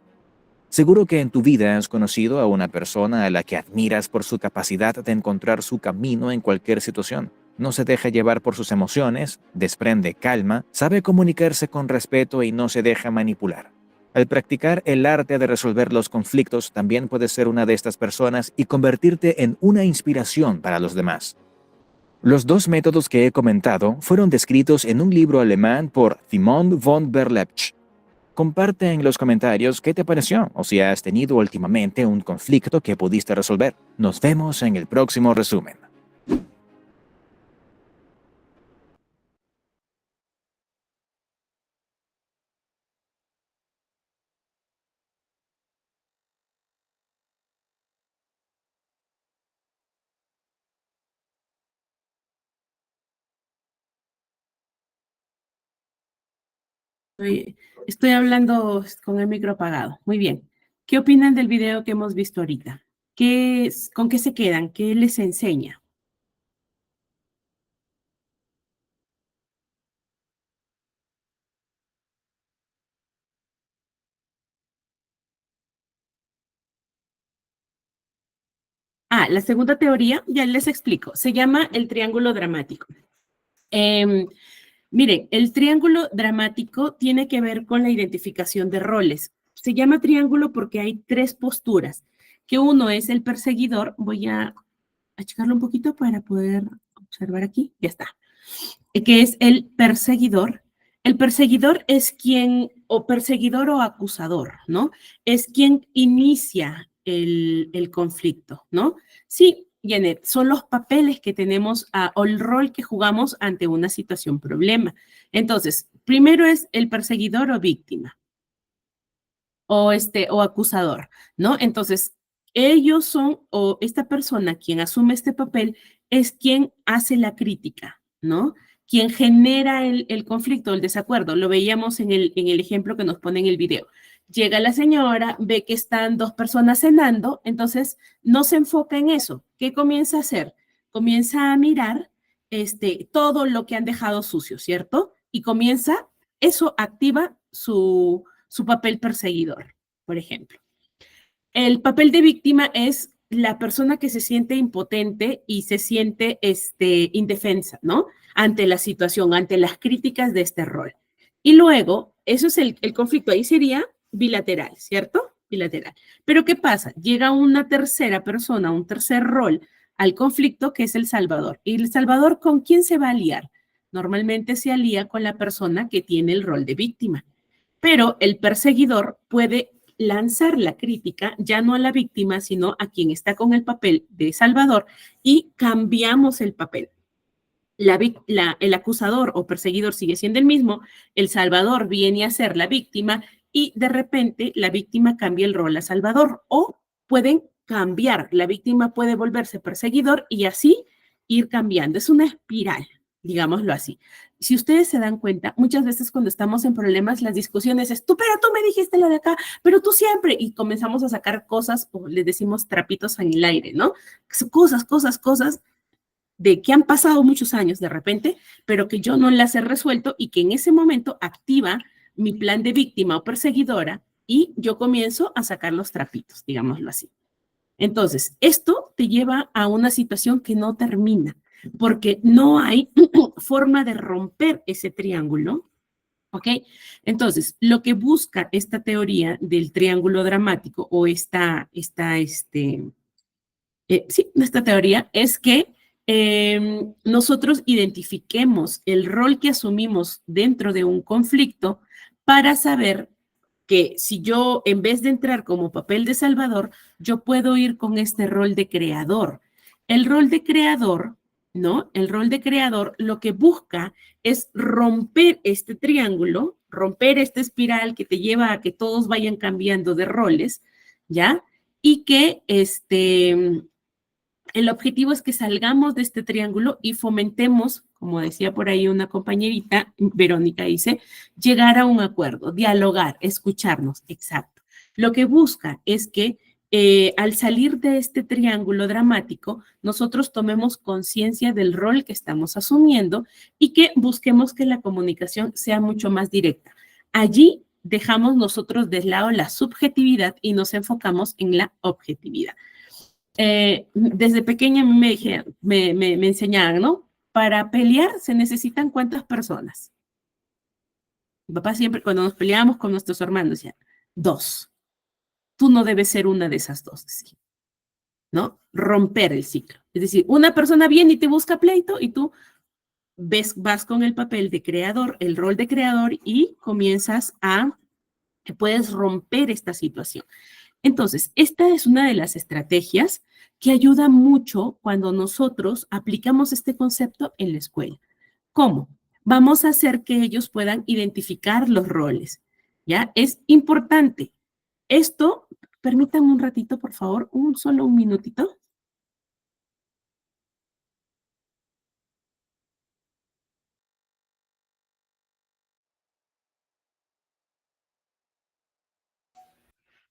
Seguro que en tu vida has conocido a una persona a la que admiras por su capacidad de encontrar su camino en cualquier situación. No se deja llevar por sus emociones, desprende calma, sabe comunicarse con respeto y no se deja manipular. Al practicar el arte de resolver los conflictos, también puedes ser una de estas personas y convertirte en una inspiración para los demás. Los dos métodos que he comentado fueron descritos en un libro alemán por Simon von Berlepsch. Comparte en los comentarios qué te pareció o si has tenido últimamente un conflicto que pudiste resolver. Nos vemos en el próximo resumen. Estoy hablando con el micro apagado. Muy bien. ¿Qué opinan del video que hemos visto ahorita? ¿Con qué se quedan? ¿Qué les enseña? La segunda teoría, ya les explico, se llama el triángulo dramático. Miren, el triángulo dramático tiene que ver con la identificación de roles. Se llama triángulo porque hay tres posturas, que uno es el perseguidor. Voy a achicarlo un poquito para poder observar aquí. Ya está. Que es el perseguidor. El perseguidor es quien, o perseguidor o acusador, ¿no? Es quien inicia el conflicto, ¿no? Sí, Janet, son los papeles que tenemos o el rol que jugamos ante una situación problema. Entonces, primero es el perseguidor o víctima o acusador, ¿no? Entonces, ellos son, o esta persona quien asume este papel es quien hace la crítica, ¿no? Quien genera el conflicto, el desacuerdo. Lo veíamos en el ejemplo que nos pone en el video. Llega la señora, ve que están dos personas cenando, entonces no se enfoca en eso. ¿Qué comienza a hacer? Comienza a mirar todo lo que han dejado sucio, ¿cierto? Y eso activa su papel perseguidor, por ejemplo. El papel de víctima es la persona que se siente impotente y se siente indefensa, ¿no? Ante la situación, ante las críticas de este rol. Y luego, eso es el conflicto, ahí sería bilateral, ¿cierto? Bilateral. Pero ¿qué pasa? Llega una tercera persona, un tercer rol al conflicto que es el salvador. ¿Y el salvador con quién se va a aliar? Normalmente se alía con la persona que tiene el rol de víctima. Pero el perseguidor puede lanzar la crítica ya no a la víctima, sino a quien está con el papel de salvador y cambiamos el papel. El acusador o perseguidor sigue siendo el mismo, el salvador viene a ser la víctima y de repente la víctima cambia el rol a salvador o pueden cambiar, la víctima puede volverse perseguidor y así ir cambiando. Es una espiral, digámoslo así. Si ustedes se dan cuenta, muchas veces cuando estamos en problemas, las discusiones es, pero tú me dijiste lo de acá, pero tú siempre, y comenzamos a sacar cosas, o les decimos trapitos en el aire, ¿no? Cosas de que han pasado muchos años de repente, pero que yo no las he resuelto y que en ese momento activa mi plan de víctima o perseguidora y yo comienzo a sacar los trapitos, digámoslo así. Entonces, esto te lleva a una situación que no termina, porque no hay forma de romper ese triángulo, ¿ok? Entonces, lo que busca esta teoría del triángulo dramático o esta teoría es que nosotros identifiquemos el rol que asumimos dentro de un conflicto para saber que si yo, en vez de entrar como papel de salvador, yo puedo ir con este rol de creador. El rol de creador, ¿no? El rol de creador lo que busca es romper este triángulo, romper esta espiral que te lleva a que todos vayan cambiando de roles, ¿ya? Y que el objetivo es que salgamos de este triángulo y fomentemos, como decía por ahí una compañerita, Verónica dice, llegar a un acuerdo, dialogar, escucharnos, exacto. Lo que busca es que al salir de este triángulo dramático, nosotros tomemos conciencia del rol que estamos asumiendo y que busquemos que la comunicación sea mucho más directa. Allí dejamos nosotros de lado la subjetividad y nos enfocamos en la objetividad. Desde pequeña a mí me enseñaban, ¿no? Para pelear se necesitan ¿cuántas personas? Mi papá siempre, cuando nos peleábamos con nuestros hermanos, decía, 2. Tú no debes ser una de esas 2, decía, ¿no? Romper el ciclo. Es decir, una persona viene y te busca pleito y tú vas con el papel de creador, el rol de creador y comienzas puedes romper esta situación. Entonces, esta es una de las estrategias que ayuda mucho cuando nosotros aplicamos este concepto en la escuela. ¿Cómo? Vamos a hacer que ellos puedan identificar los roles, ¿ya? Es importante. Esto, permítanme un ratito, por favor, solo un minutito.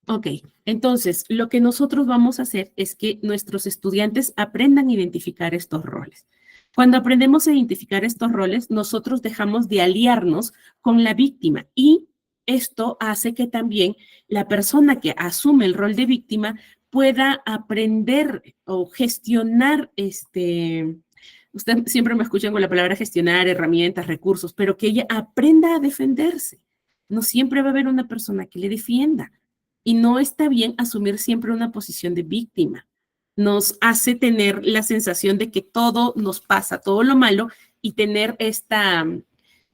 Ok, entonces lo que nosotros vamos a hacer es que nuestros estudiantes aprendan a identificar estos roles. Cuando aprendemos a identificar estos roles, nosotros dejamos de aliarnos con la víctima y esto hace que también la persona que asume el rol de víctima pueda aprender o gestionar usted siempre me escuchan con la palabra gestionar, herramientas, recursos, pero que ella aprenda a defenderse. No siempre va a haber una persona que le defienda. Y no está bien asumir siempre una posición de víctima. Nos hace tener la sensación de que todo nos pasa, todo lo malo, y tener esta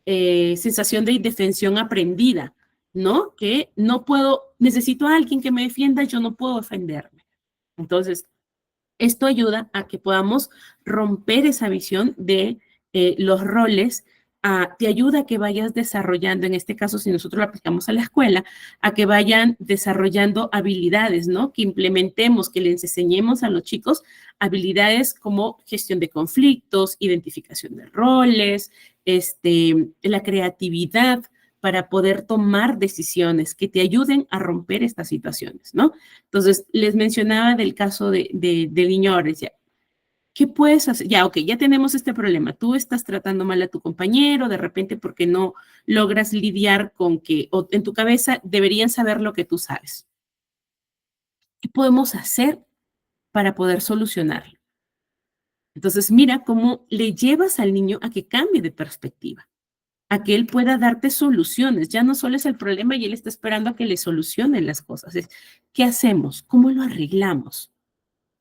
sensación de indefensión aprendida, ¿no? Que no puedo, necesito a alguien que me defienda, yo no puedo defenderme. Entonces, esto ayuda a que podamos romper esa visión de los roles. Te ayuda a que vayas desarrollando, en este caso, si nosotros lo aplicamos a la escuela, a que vayan desarrollando habilidades, ¿no? Que implementemos, que les enseñemos a los chicos habilidades como gestión de conflictos, identificación de roles, la creatividad para poder tomar decisiones que te ayuden a romper estas situaciones, ¿no? Entonces, les mencionaba del caso del niño ahora, decía, ¿qué puedes hacer? Ya, ok, ya tenemos este problema. Tú estás tratando mal a tu compañero, de repente porque no logras lidiar con que, o en tu cabeza deberían saber lo que tú sabes. ¿Qué podemos hacer para poder solucionarlo? Entonces, mira cómo le llevas al niño a que cambie de perspectiva, a que él pueda darte soluciones. Ya no solo es el problema y él está esperando a que le solucionen las cosas. ¿Qué hacemos? ¿Cómo lo arreglamos?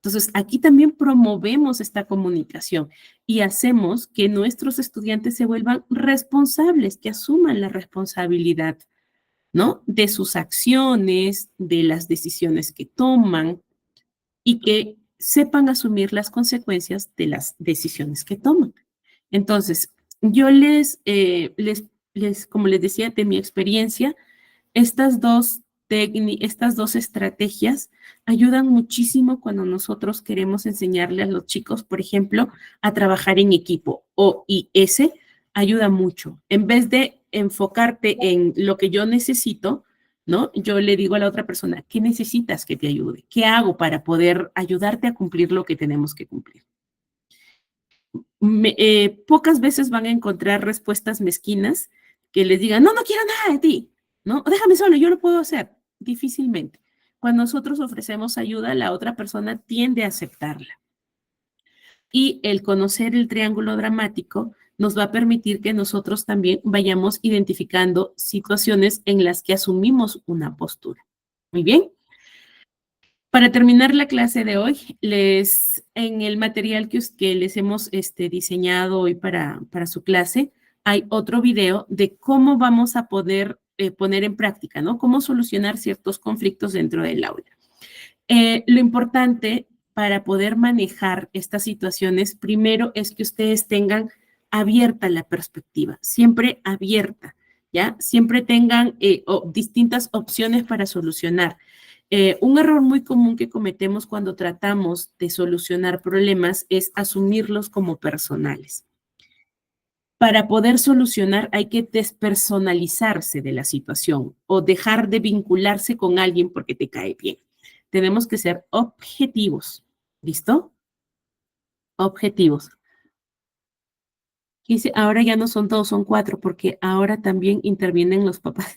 Entonces, aquí también promovemos esta comunicación y hacemos que nuestros estudiantes se vuelvan responsables, que asuman la responsabilidad, ¿no? De sus acciones, de las decisiones que toman y que sepan asumir las consecuencias de las decisiones que toman. Entonces, yo como les decía, de mi experiencia, estas dos estrategias ayudan muchísimo cuando nosotros queremos enseñarle a los chicos, por ejemplo, a trabajar en equipo. OIS ayuda mucho. En vez de enfocarte en lo que yo necesito, ¿no? Yo le digo a la otra persona, ¿qué necesitas que te ayude? ¿Qué hago para poder ayudarte a cumplir lo que tenemos que cumplir? Pocas veces van a encontrar respuestas mezquinas que les digan, no, no quiero nada de ti, ¿no? Déjame solo, yo lo puedo hacer. Difícilmente. Cuando nosotros ofrecemos ayuda, la otra persona tiende a aceptarla. Y el conocer el triángulo dramático nos va a permitir que nosotros también vayamos identificando situaciones en las que asumimos una postura. Muy bien. Para terminar la clase de hoy, en el material que les hemos diseñado hoy para su clase, hay otro video de cómo vamos a poder poner en práctica, ¿no? Cómo solucionar ciertos conflictos dentro del aula. Lo importante para poder manejar estas situaciones, primero es que ustedes tengan abierta la perspectiva, siempre abierta, ¿ya? Siempre tengan distintas opciones para solucionar. Un error muy común que cometemos cuando tratamos de solucionar problemas es asumirlos como personales. Para poder solucionar hay que despersonalizarse de la situación o dejar de vincularse con alguien porque te cae bien. Tenemos que ser objetivos. ¿Listo? Objetivos. Dice, ahora ya no son todos, son 4, porque ahora también intervienen los papás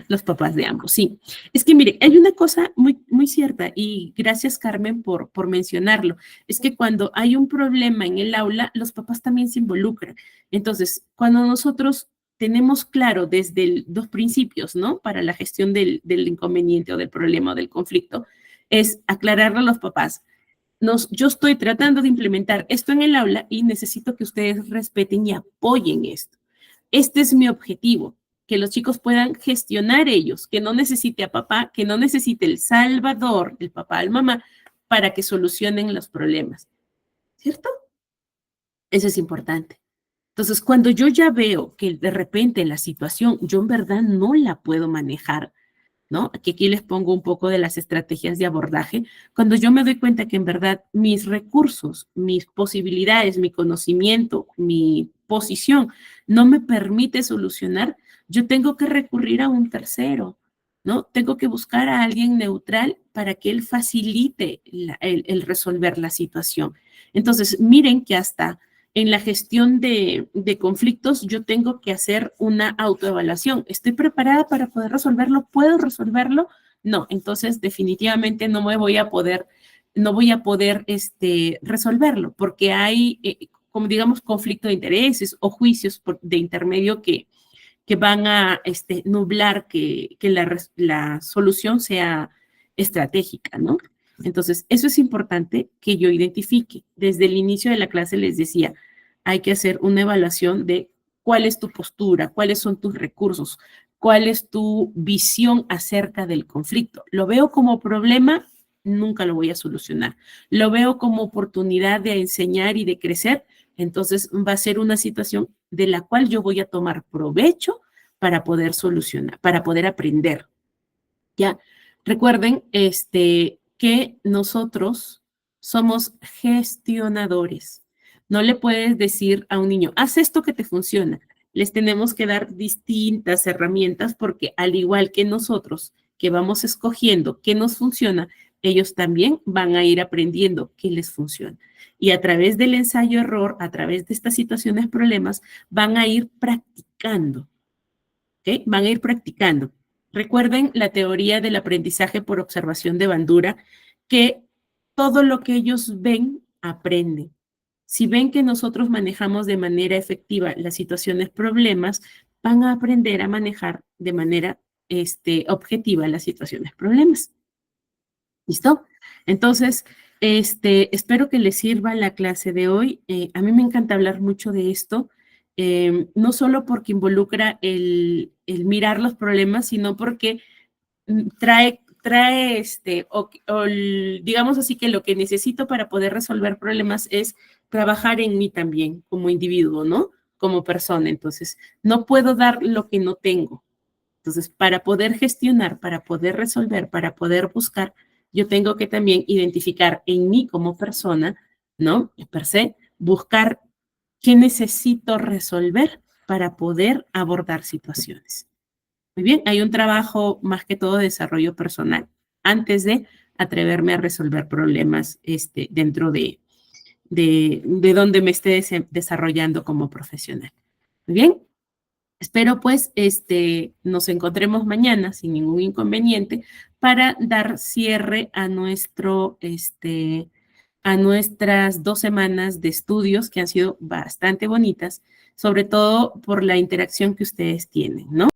los papás de ambos. Sí, es que mire, hay una cosa muy, muy cierta y gracias Carmen por mencionarlo. Es que cuando hay un problema en el aula, los papás también se involucran. Entonces, cuando nosotros tenemos claro desde los principios, ¿no? Para la gestión del inconveniente o del problema o del conflicto, es aclararle a los papás. Yo estoy tratando de implementar esto en el aula y necesito que ustedes respeten y apoyen esto. Este es mi objetivo, que los chicos puedan gestionar ellos, que no necesite a papá, que no necesite el salvador, el papá, el mamá, para que solucionen los problemas. ¿Cierto? Eso es importante. Entonces, cuando yo ya veo que de repente la situación yo en verdad no la puedo manejar, ¿no? Aquí les pongo un poco de las estrategias de abordaje. Cuando yo me doy cuenta que en verdad mis recursos, mis posibilidades, mi conocimiento, mi posición no me permite solucionar, yo tengo que recurrir a un tercero, ¿no? Tengo que buscar a alguien neutral para que él facilite el resolver la situación. Entonces, miren que hasta en la gestión de conflictos, yo tengo que hacer una autoevaluación. ¿Estoy preparada para poder resolverlo? ¿Puedo resolverlo? No, entonces definitivamente no voy a poder resolverlo porque hay, como digamos, conflicto de intereses o juicios de intermedio que van a nublar que la solución sea estratégica, ¿no? Entonces, eso es importante que yo identifique. Desde el inicio de la clase les decía, hay que hacer una evaluación de cuál es tu postura, cuáles son tus recursos, cuál es tu visión acerca del conflicto. ¿Lo veo como problema? Nunca lo voy a solucionar. ¿Lo veo como oportunidad de enseñar y de crecer? Entonces va a ser una situación de la cual yo voy a tomar provecho para poder solucionar, para poder aprender. ¿Ya? Recuerden que nosotros somos gestionadores. No le puedes decir a un niño, haz esto que te funciona. Les tenemos que dar distintas herramientas porque al igual que nosotros que vamos escogiendo qué nos funciona, ellos también van a ir aprendiendo qué les funciona. Y a través del ensayo-error, a través de estas situaciones, problemas, van a ir practicando. ¿Okay? Van a ir practicando. Recuerden la teoría del aprendizaje por observación de Bandura, que todo lo que ellos ven, aprenden. Si ven que nosotros manejamos de manera efectiva las situaciones, problemas, van a aprender a manejar de manera objetiva las situaciones, problemas. ¿Listo? Entonces, espero que les sirva la clase de hoy. A mí me encanta hablar mucho de esto. no solo porque involucra el mirar los problemas, sino porque trae digamos así que lo que necesito para poder resolver problemas es trabajar en mí también como individuo, ¿no? Como persona. Entonces, no puedo dar lo que no tengo. Entonces, para poder gestionar, para poder resolver, para poder buscar, yo tengo que también identificar en mí como persona, ¿no? Per se, buscar qué necesito resolver para poder abordar situaciones. Muy bien, hay un trabajo más que todo de desarrollo personal antes de atreverme a resolver problemas dentro de donde me esté desarrollando como profesional. Muy bien, espero pues nos encontremos mañana sin ningún inconveniente para dar cierre a a nuestras 2 semanas de estudios que han sido bastante bonitas, sobre todo por la interacción que ustedes tienen, ¿no?